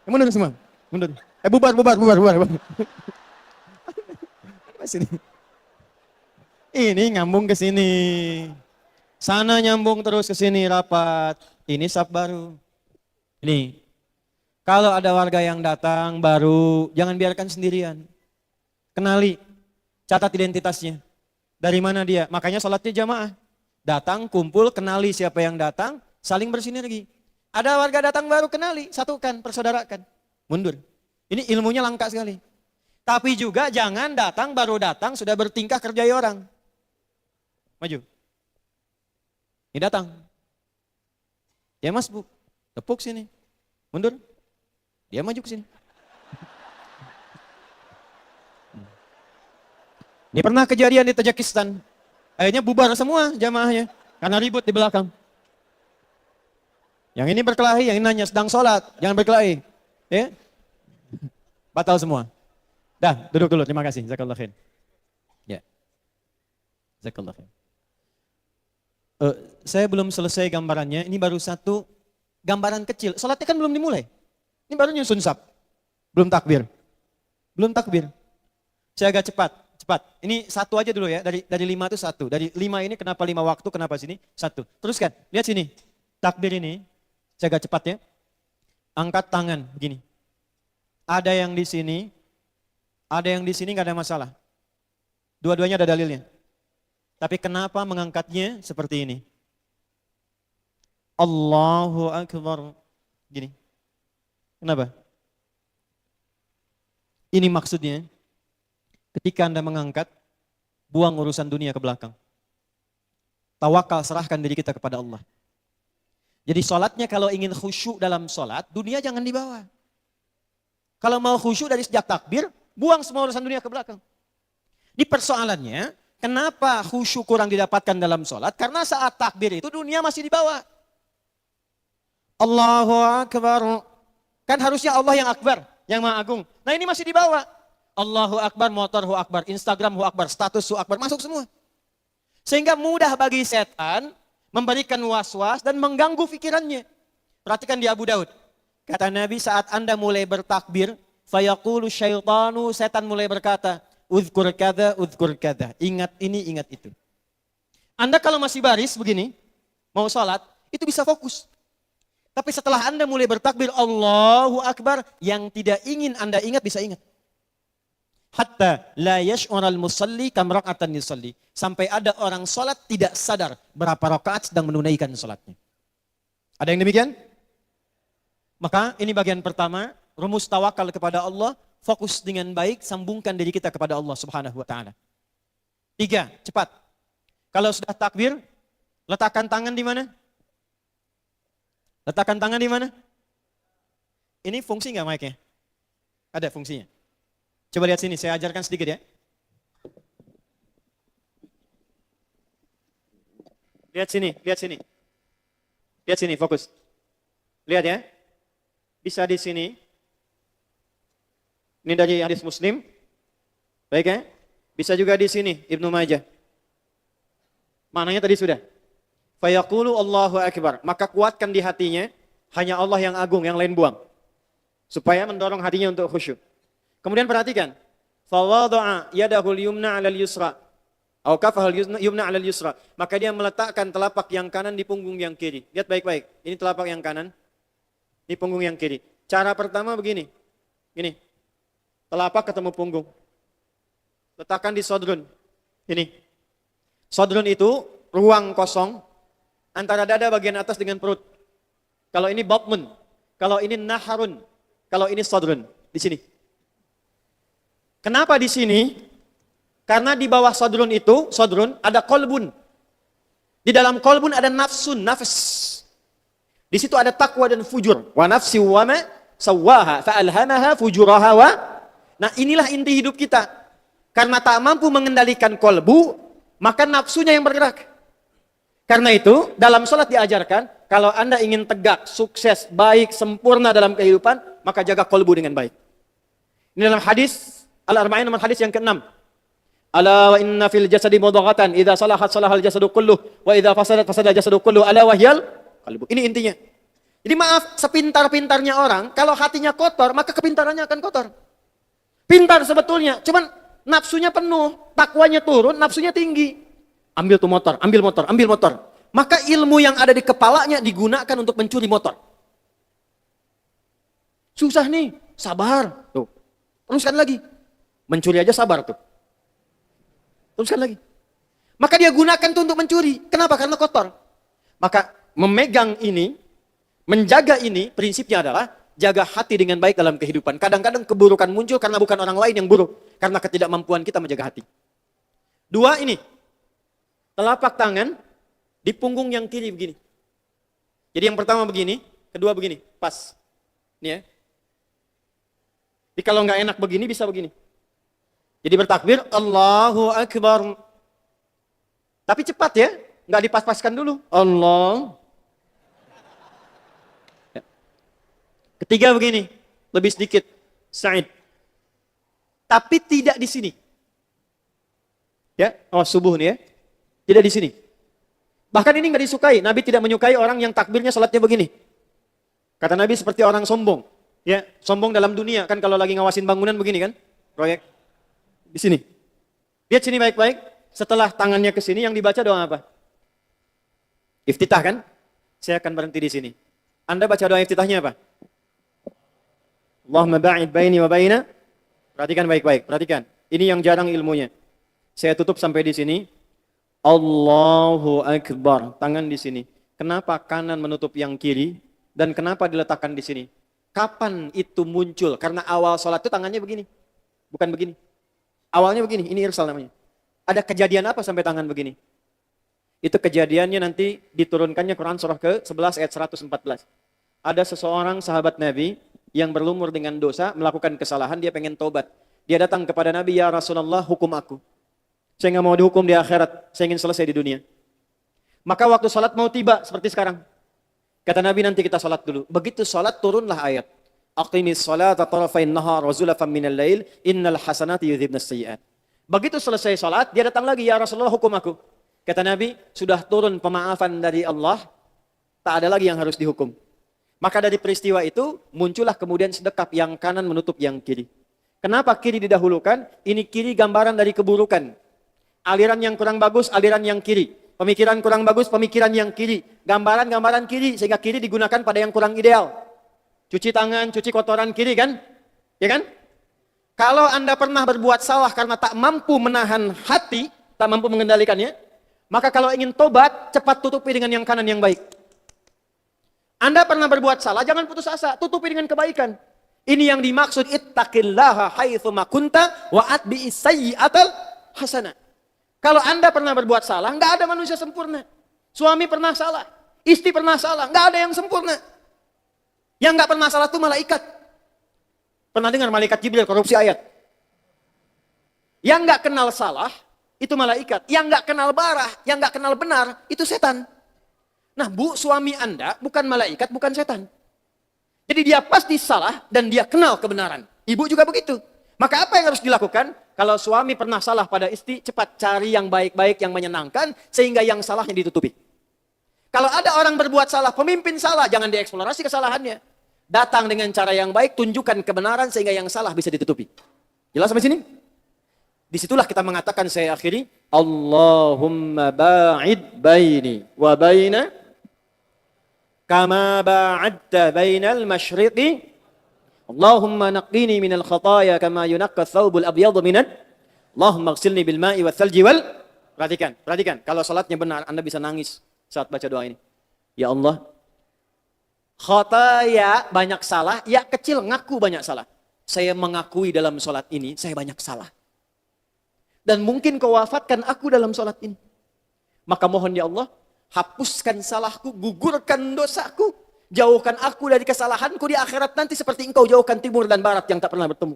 Mundur semua. Mundur. Bubar. Sini. Ini nyambung ke sini. Sana nyambung terus ke sini rapat. Ini saf baru. Ini. Kalau ada warga yang datang baru, jangan biarkan sendirian. Kenali. Catat identitasnya. Dari mana dia? Makanya sholatnya jamaah. Datang, kumpul, kenali siapa yang datang, saling bersinergi. Ada warga datang baru, kenali, satukan, persaudarakan. Mundur. Ini ilmunya langka sekali. Tapi juga jangan datang, baru datang, sudah bertingkah kerjai orang. Maju. Ini datang. Ya mas bu, tepuk sini. Mundur. Dia maju ke sini. Ini pernah kejadian di Tajikistan. Akhirnya bubar semua jamaahnya. Karena ribut di belakang. Yang ini berkelahi, yang ini nanya sedang sholat. Jangan berkelahi. Ya? Batal semua. Dah, duduk dulu. Terima kasih. Jazakallah khair. Ya. Jazakallah khair. Saya belum selesai gambarannya. Ini baru satu gambaran kecil. Sholatnya kan belum dimulai. Ini baru nyusun sab. Belum takbir. Belum takbir. Saya agak cepat. Ini satu aja dulu ya. Dari 5 itu satu. Dari 5 ini kenapa 5 waktu, kenapa sini? Satu. Teruskan. Lihat sini. Takbir ini. Saya agak cepat ya. Angkat tangan begini. Ada yang di sini. Ada yang di sini nggak ada masalah. Dua-duanya ada dalilnya. Tapi kenapa mengangkatnya seperti ini? Allahu Akbar. Gini. Kenapa? Ini maksudnya. Ketika Anda mengangkat, buang urusan dunia ke belakang. Tawakal, serahkan diri kita kepada Allah. Jadi sholatnya kalau ingin khusyuk dalam sholat, dunia jangan dibawa. Kalau mau khusyuk dari sejak takbir, buang semua urusan dunia ke belakang. Di persoalannya, kenapa khusyuk kurang didapatkan dalam sholat? Karena saat takbir itu dunia masih dibawa. Allahu Akbar. Kan harusnya Allah yang akbar, yang maha agung. Nah ini masih dibawa. Allahu Akbar, motorhu akbar, Instagramhu akbar, statushu akbar, masuk semua. Sehingga mudah bagi setan memberikan was-was dan mengganggu pikirannya. Perhatikan di Abu Daud. Kata Nabi saat Anda mulai bertakbir, fayaqulu syaitanu, setan mulai berkata, uzkur kada, ingat ini, ingat itu. Anda kalau masih baris begini, mau sholat, itu bisa fokus. Tapi setelah Anda mulai bertakbir, Allahu Akbar, yang tidak ingin Anda ingat bisa ingat. Hatta la yash'ural musalli kam raka'atan yusalli. Sampai ada orang salat tidak sadar berapa rakaat sedang menunaikan salatnya. Ada yang demikian? Maka ini bagian pertama, rumus tawakal kepada Allah, fokus dengan baik, sambungkan diri kita kepada Allah Subhanahu wa taala. 3, cepat. Kalau sudah takbir, letakkan tangan di mana? Letakkan tangan di mana? Ini fungsi enggak mic-nya? Ada fungsinya. Coba lihat sini, saya ajarkan sedikit ya. Lihat sini, lihat sini. Lihat sini, fokus. Lihat ya. Bisa di sini. Ini dari hadis Muslim. Baik ya. Bisa juga di sini, Ibnu Majah. Maknanya tadi sudah. Fayaqulu Allahu Akbar. Maka kuatkan di hatinya, hanya Allah yang agung, yang lain buang. Supaya mendorong hatinya untuk khusyuk. Kemudian perhatikan, fawadha'a yadahul yumna 'alal yusra. Atau kafahul yumna 'alal yusra. Maka dia meletakkan telapak yang kanan di punggung yang kiri. Lihat baik-baik. Ini telapak yang kanan. Ini punggung yang kiri. Cara pertama begini. Gini. Telapak ketemu punggung. Letakkan di sodrun. Ini. Sodrun itu ruang kosong antara dada bagian atas dengan perut. Kalau ini batmun, kalau ini naharun, kalau ini sodrun. Di sini. Kenapa di sini? Karena di bawah sodrun itu, sodrun ada kolbun. Di dalam kolbun ada nafsun, nafs. Di situ ada takwa dan fujur. Wa nafsi wa ma sawwaha fa'alhamaha fujuraha wa. Nah, inilah inti hidup kita. Karena tak mampu mengendalikan kolbu, maka nafsunya yang bergerak. Karena itu, dalam sholat diajarkan, kalau Anda ingin tegak, sukses, baik, sempurna dalam kehidupan, maka jaga kolbu dengan baik. Ini dalam hadis, Al-Arba'in nomor hadis yang ke-6. Ala wa inna fil jasadi mudghatan, idza salahat salahal jasadu kulluh, wa idza fasadat fasadal jasadu kulluh, ala wahyal qalbu. Ini intinya. Jadi maaf, sepintar-pintarnya orang, kalau hatinya kotor, maka kepintarannya akan kotor. Pintar sebetulnya, cuman nafsunya penuh, takwanya turun, nafsunya tinggi. Ambil tuh motor, ambil motor, ambil motor. Maka ilmu yang ada di kepalanya digunakan untuk mencuri motor. Susah nih, sabar. Tuh. Teruskan lagi. Mencuri aja sabar tuh. Teruskan lagi. Maka dia gunakan tuh untuk mencuri. Kenapa? Karena kotor. Maka memegang ini, menjaga ini, prinsipnya adalah jaga hati dengan baik dalam kehidupan. Kadang-kadang keburukan muncul karena bukan orang lain yang buruk. Karena ketidakmampuan kita menjaga hati. Dua ini. Telapak tangan di punggung yang kiri begini. Jadi yang pertama begini, kedua begini, pas. Ini ya. Jadi kalau nggak enak begini bisa begini. Jadi bertakbir, Allahu Akbar. Tapi cepat ya, nggak dipas-paskan dulu. Allah. Ya. Ketiga begini, lebih sedikit, Sa'id. Tapi tidak di sini. Ya, oh subuh nih ya. Tidak di sini. Bahkan ini nggak disukai. Nabi tidak menyukai orang yang takbirnya salatnya begini. Kata Nabi seperti orang sombong. Ya, sombong dalam dunia kan kalau lagi ngawasin bangunan begini kan, proyek. Di sini. Lihat sini baik-baik. Setelah tangannya ke sini yang dibaca doa apa? Iftitah kan? Saya akan berhenti di sini. Anda baca doa iftitahnya apa? Allahumma ba'id baini wa baina. Perhatikan baik-baik, perhatikan. Ini yang jarang ilmunya. Saya tutup sampai di sini. Allahu Akbar. Tangan di sini. Kenapa kanan menutup yang kiri? Dan kenapa diletakkan di sini? Kapan itu muncul? Karena awal sholat itu tangannya begini. Bukan begini. Awalnya begini. Ini irsal namanya. Ada kejadian apa sampai tangan begini? Itu kejadiannya nanti diturunkannya Quran surah ke-11 ayat 114. Ada seseorang sahabat Nabi yang berlumur dengan dosa, melakukan kesalahan, dia pengen tobat. Dia datang kepada Nabi, ya Rasulullah, hukum aku. Saya nggak mau dihukum di akhirat, saya ingin selesai di dunia. Maka waktu salat mau tiba seperti sekarang. Kata Nabi, nanti kita salat dulu. Begitu salat turunlah ayat. Aqimis salata tarafain nahar wa zulafan minal lail, innal hasanati yudhibnas sayyi'at. Begitu selesai salat, dia datang lagi, ya Rasulullah, hukum aku. Kata Nabi, sudah turun pemaafan dari Allah, tak ada lagi yang harus dihukum. Maka dari peristiwa itu, muncullah kemudian sedekap yang kanan menutup yang kiri. Kenapa kiri didahulukan? Ini kiri gambaran dari keburukan. Aliran yang kurang bagus, aliran yang kiri. Pemikiran kurang bagus, pemikiran yang kiri. Gambaran-gambaran kiri, sehingga kiri digunakan pada yang kurang ideal. Cuci tangan, cuci kotoran kiri kan? Ya kan? Kalau Anda pernah berbuat salah karena tak mampu menahan hati, tak mampu mengendalikannya, maka kalau ingin tobat, cepat tutupi dengan yang kanan yang baik. Anda pernah berbuat salah, jangan putus asa, tutupi dengan kebaikan. Ini yang dimaksud ittaqillaha haitsu ma kunta wa atbi'is sayyi'atal hasanah. Kalau Anda pernah berbuat salah, nggak ada manusia sempurna. Suami pernah salah, istri pernah salah, nggak ada yang sempurna. Yang nggak pernah salah itu malaikat. Pernah dengar malaikat Jibril korupsi ayat? Yang nggak kenal salah, itu malaikat. Yang nggak kenal barah, yang nggak kenal benar, itu setan. Nah, Bu, suami Anda bukan malaikat, bukan setan. Jadi dia pasti salah dan dia kenal kebenaran. Ibu juga begitu. Maka apa yang harus dilakukan? Kalau suami pernah salah pada istri, cepat cari yang baik-baik, yang menyenangkan, sehingga yang salahnya ditutupi. Kalau ada orang berbuat salah, pemimpin salah, jangan dieksplorasi kesalahannya. Datang dengan cara yang baik, tunjukkan kebenaran, sehingga yang salah bisa ditutupi. Jelas sampai sini? Disitulah kita mengatakan, saya akhiri, Allahumma ba'id baini wa baina kama ba'adta bainal masyriqi Allahumma naqqini minal khataya kama yunaqqa thawbul abyadu minad. Allahumma ighsilni bil ma'i wal thalji wal. Perhatikan. Kalau salatnya benar, Anda bisa nangis saat baca doa ini. Ya Allah, khataya banyak salah, ya kecil ngaku banyak salah. saya mengakui dalam sholat ini, saya banyak salah. Dan mungkin kau wafatkan aku dalam sholat ini. Maka mohon ya Allah, hapuskan salahku, gugurkan dosaku, jauhkan aku dari kesalahanku di akhirat nanti seperti engkau jauhkan timur dan barat yang tak pernah bertemu.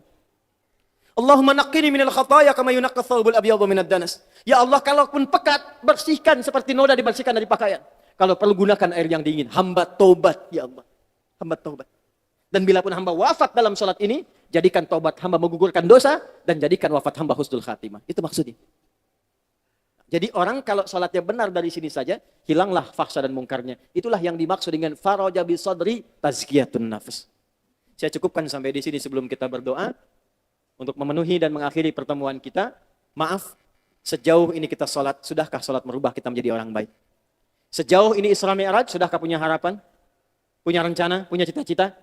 Allahumma naqqini minal khataaya kama yunaqqa thawbul abyadu minad danas. Ya Allah, kalaupun pekat, bersihkan seperti noda dibersihkan dari pakaian. Kalau perlu gunakan air yang dingin. Hamba taubat ya Allah. Hamba taubat. Dan bila pun hamba wafat dalam salat ini, jadikan taubat hamba menggugurkan dosa dan jadikan wafat hamba husnul khatimah. Itu maksudnya. Jadi orang kalau salatnya benar dari sini saja, hilanglah fahsya dan mungkarnya. Itulah yang dimaksud dengan faraja bi sadri tazkiyatun nafs. Saya cukupkan sampai di sini sebelum kita berdoa. Untuk memenuhi dan mengakhiri pertemuan kita, maaf, sejauh ini kita sholat, sudahkah sholat merubah kita menjadi orang baik? Sejauh ini Isra Mi'raj, sudahkah punya harapan? Punya rencana? Punya cita-cita?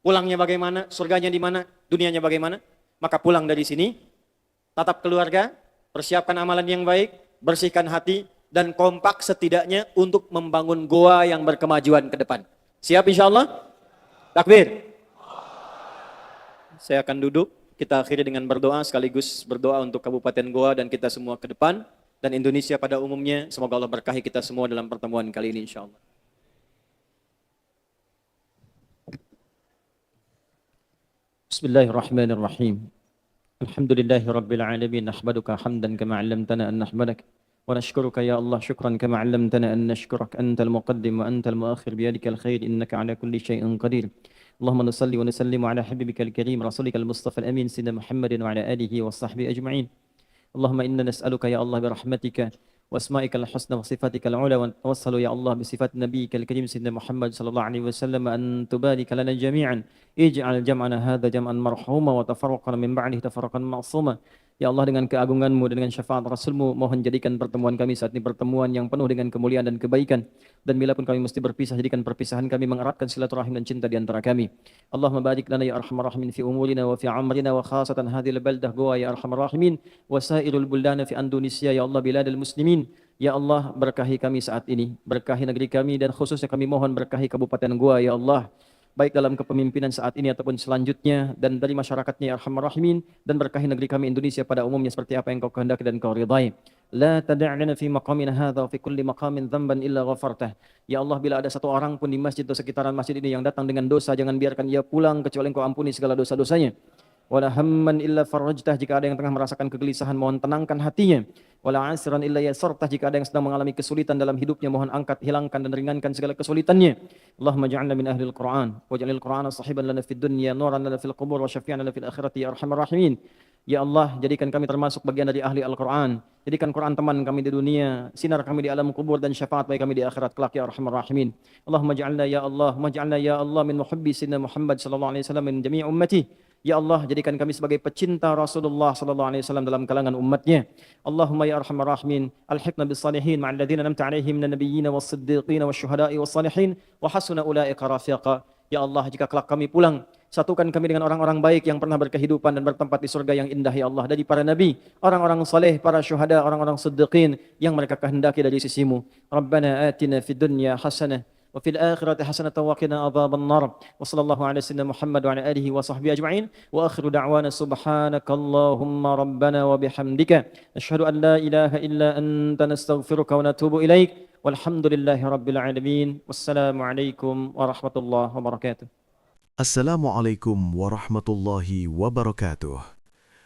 Pulangnya bagaimana? Surganya di mana? Dunianya bagaimana? Maka pulang dari sini, tatap keluarga, persiapkan amalan yang baik, bersihkan hati, dan kompak setidaknya untuk membangun goa yang berkemajuan ke depan. Siap insya Allah? Takbir. Saya akan duduk. Kita akhiri dengan berdoa sekaligus berdoa untuk Kabupaten Goa dan kita semua ke depan dan Indonesia pada umumnya. Semoga Allah berkahi kita semua dalam pertemuan kali ini insyaallah. Bismillahirrahmanirrahim. Alhamdulillahi rabbil alamin. Nahmaduka hamdan kama 'allamtana an nahmadak wa nashkuruka ya Allah syukran kama 'allamtana an nashkurak. Antal muqaddim wa antal muakhir biyadikal khair innaka 'ala kulli syai'in qadir. اللهم نصلي ونسلم على حبيبك الكريم رسولك المصطفى الأمين سيدنا محمد وعلى آله وصحبه أجمعين. اللهم إنا نسألك يا الله برحمتك وأسمائك الحسنى وصفاتك العلى ونتوسل يا الله بصفات نبيك الكريم سيدنا محمد صلى الله عليه وسلم أن تبارك لنا جميعا. اجعل جمعنا هذا جمعا مرحوما وتفرقنا من بعده تفرقا معصوما. Ya Allah, dengan keagungan-Mu dan dengan syafaat Rasul-Mu, mohon jadikan pertemuan kami saat ini pertemuan yang penuh dengan kemuliaan dan kebaikan. Dan bila pun kami mesti berpisah, jadikan perpisahan kami mengeratkan silaturahim dan cinta di antara kami. Allahumma barik lana ya arhamar rahimin fi umurina wa fi amrina wa khasatan hadhil baldah Goa ya arhamar rahimin wa sairul buldana fi Indonesia ya Allah biladil muslimin. Ya Allah, berkahi kami saat ini, berkahi negeri kami dan khususnya kami mohon berkahi Kabupaten Goa ya Allah. Baik dalam kepemimpinan saat ini ataupun selanjutnya dan dari masyarakatnya ya arhamar rahimin dan berkahi negeri kami Indonesia pada umumnya seperti apa yang Kau kehendaki dan Kau ridai. La tada' lana fi maqamina hadza wa fi kulli maqamin dhanban illa ghafartah. Ya Allah, bila ada satu orang pun di masjid atau sekitaran masjid ini yang datang dengan dosa, jangan biarkan ia pulang kecuali Engkau ampuni segala dosa-dosanya. Wala hamman illa farajtah, jika ada yang tengah merasakan kegelisahan mohon tenangkan hatinya. Wala asran illa yasartah, jika ada yang sedang mengalami kesulitan dalam hidupnya mohon angkat, hilangkan dan ringankan segala kesulitannya. Allahumma ja'alna min ahlil Qur'an waj'alil Qur'ana sahiban lana fid dunya nuran lana fil qubur wa syafi'an lana fil akhirati ya arhamar rahimin. Ya Allah, jadikan kami termasuk bagian dari ahli Al-Qur'an. Jadikan Quran teman kami di dunia, sinar kami di alam kubur dan syafaat bagi kami di akhirat kelak ya arhamar rahimin. Allahumma ja'alna ya Allah, maj'alna ya Allah min muhibbi sayyidina Muhammad sallallahu alaihi wasallam min jami' ummati. Ya Allah, jadikan kami sebagai pecinta Rasulullah sallallahu alaihi wasallam dalam kalangan umatnya. Allahumma ya arhamar rahimin, alhiqna bis salihin ma'al ladzina an'amta 'alaihim minan nabiyyin was-siddiqin wasyuhada'i was-salihin wa hasuna ulaika rafiqa. Ya Allah, jika kelak kami pulang, satukan kami dengan orang-orang baik yang pernah berkehidupan dan bertempat di surga yang indah ya Allah, dari para nabi, orang-orang saleh, para syuhada, orang-orang siddiqin yang mereka kehendaki dari sisi-Mu. Rabbana atina fid dunya hasanah وفي الآخرة حسنة وقنا عذاب النار وصلى الله على سيدنا محمد وعلى آله وصحبه أجمعين وآخر دعوانا سبحانك اللهم ربنا وبحمدك نشهد أن لا إله إلا أنت نستغفرك ونتوب إليك والحمد لله رب العالمين والسلام عليكم ورحمة الله وبركاته. Assalamualaikum warahmatullahi wabarakatuh.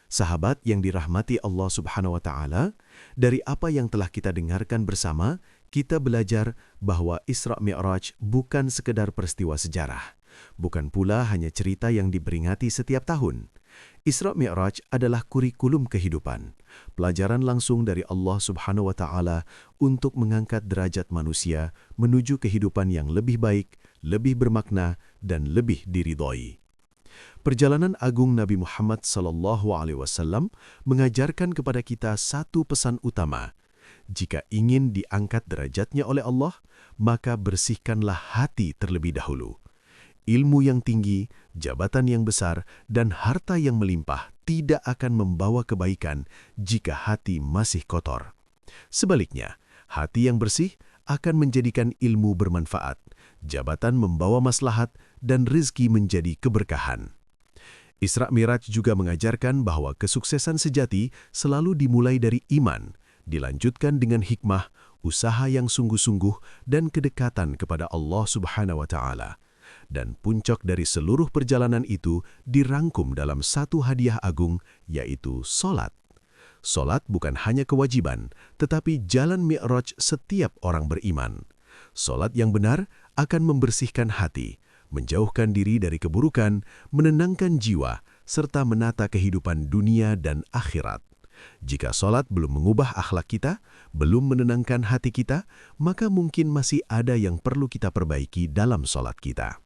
Sahabat yang dirahmati Allah Subhanahu wa Ta'ala, dari apa yang telah kita dengarkan bersama, kita belajar bahwa Isra Mi'raj bukan sekedar peristiwa sejarah, bukan pula hanya cerita yang diperingati setiap tahun. Isra Mi'raj adalah kurikulum kehidupan, pelajaran langsung dari Allah Subhanahu wa Ta'ala untuk mengangkat derajat manusia menuju kehidupan yang lebih baik, lebih bermakna, dan lebih diridhoi. Perjalanan agung Nabi Muhammad SAW mengajarkan kepada kita satu pesan utama. Jika ingin diangkat derajatnya oleh Allah, maka bersihkanlah hati terlebih dahulu. Ilmu yang tinggi, jabatan yang besar, dan harta yang melimpah tidak akan membawa kebaikan jika hati masih kotor. Sebaliknya, hati yang bersih akan menjadikan ilmu bermanfaat, jabatan membawa maslahat, dan rezeki menjadi keberkahan. Isra Miraj juga mengajarkan bahwa kesuksesan sejati selalu dimulai dari iman, dilanjutkan dengan hikmah, usaha yang sungguh-sungguh, dan kedekatan kepada Allah Subhanahu wa Ta'ala. Dan puncak dari seluruh perjalanan itu dirangkum dalam satu hadiah agung, yaitu solat. Solat bukan hanya kewajiban, tetapi jalan mi'raj setiap orang beriman. Solat yang benar akan membersihkan hati, menjauhkan diri dari keburukan, menenangkan jiwa, serta menata kehidupan dunia dan akhirat. Jika solat belum mengubah akhlak kita, belum menenangkan hati kita, maka mungkin masih ada yang perlu kita perbaiki dalam solat kita.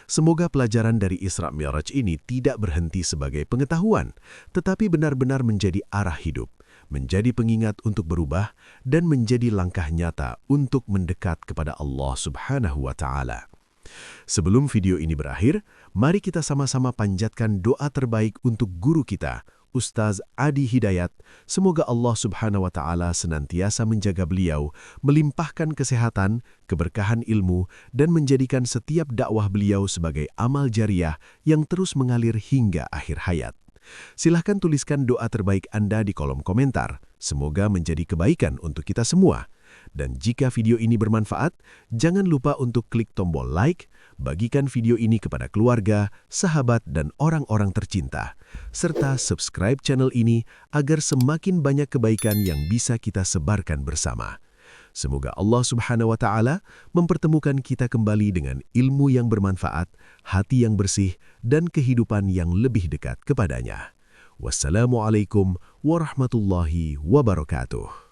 Semoga pelajaran dari Isra Mi'raj ini tidak berhenti sebagai pengetahuan, tetapi benar-benar menjadi arah hidup, menjadi pengingat untuk berubah, dan menjadi langkah nyata untuk mendekat kepada Allah Subhanahu wa Ta'ala. Sebelum video ini berakhir, mari kita sama-sama panjatkan doa terbaik untuk guru kita, Ustaz Adi Hidayat. Semoga Allah Subhanahu wa Ta'ala senantiasa menjaga beliau, melimpahkan kesehatan, keberkahan ilmu, dan menjadikan setiap dakwah beliau sebagai amal jariah yang terus mengalir hingga akhir hayat. Silahkan tuliskan doa terbaik Anda di kolom komentar. Semoga menjadi kebaikan untuk kita semua. Dan jika video ini bermanfaat, jangan lupa untuk klik tombol like, bagikan video ini kepada keluarga, sahabat, dan orang-orang tercinta. Serta subscribe channel ini agar semakin banyak kebaikan yang bisa kita sebarkan bersama. Semoga Allah Subhanahu wa Ta'ala mempertemukan kita kembali dengan ilmu yang bermanfaat, hati yang bersih, dan kehidupan yang lebih dekat kepadanya. Wassalamualaikum warahmatullahi wabarakatuh.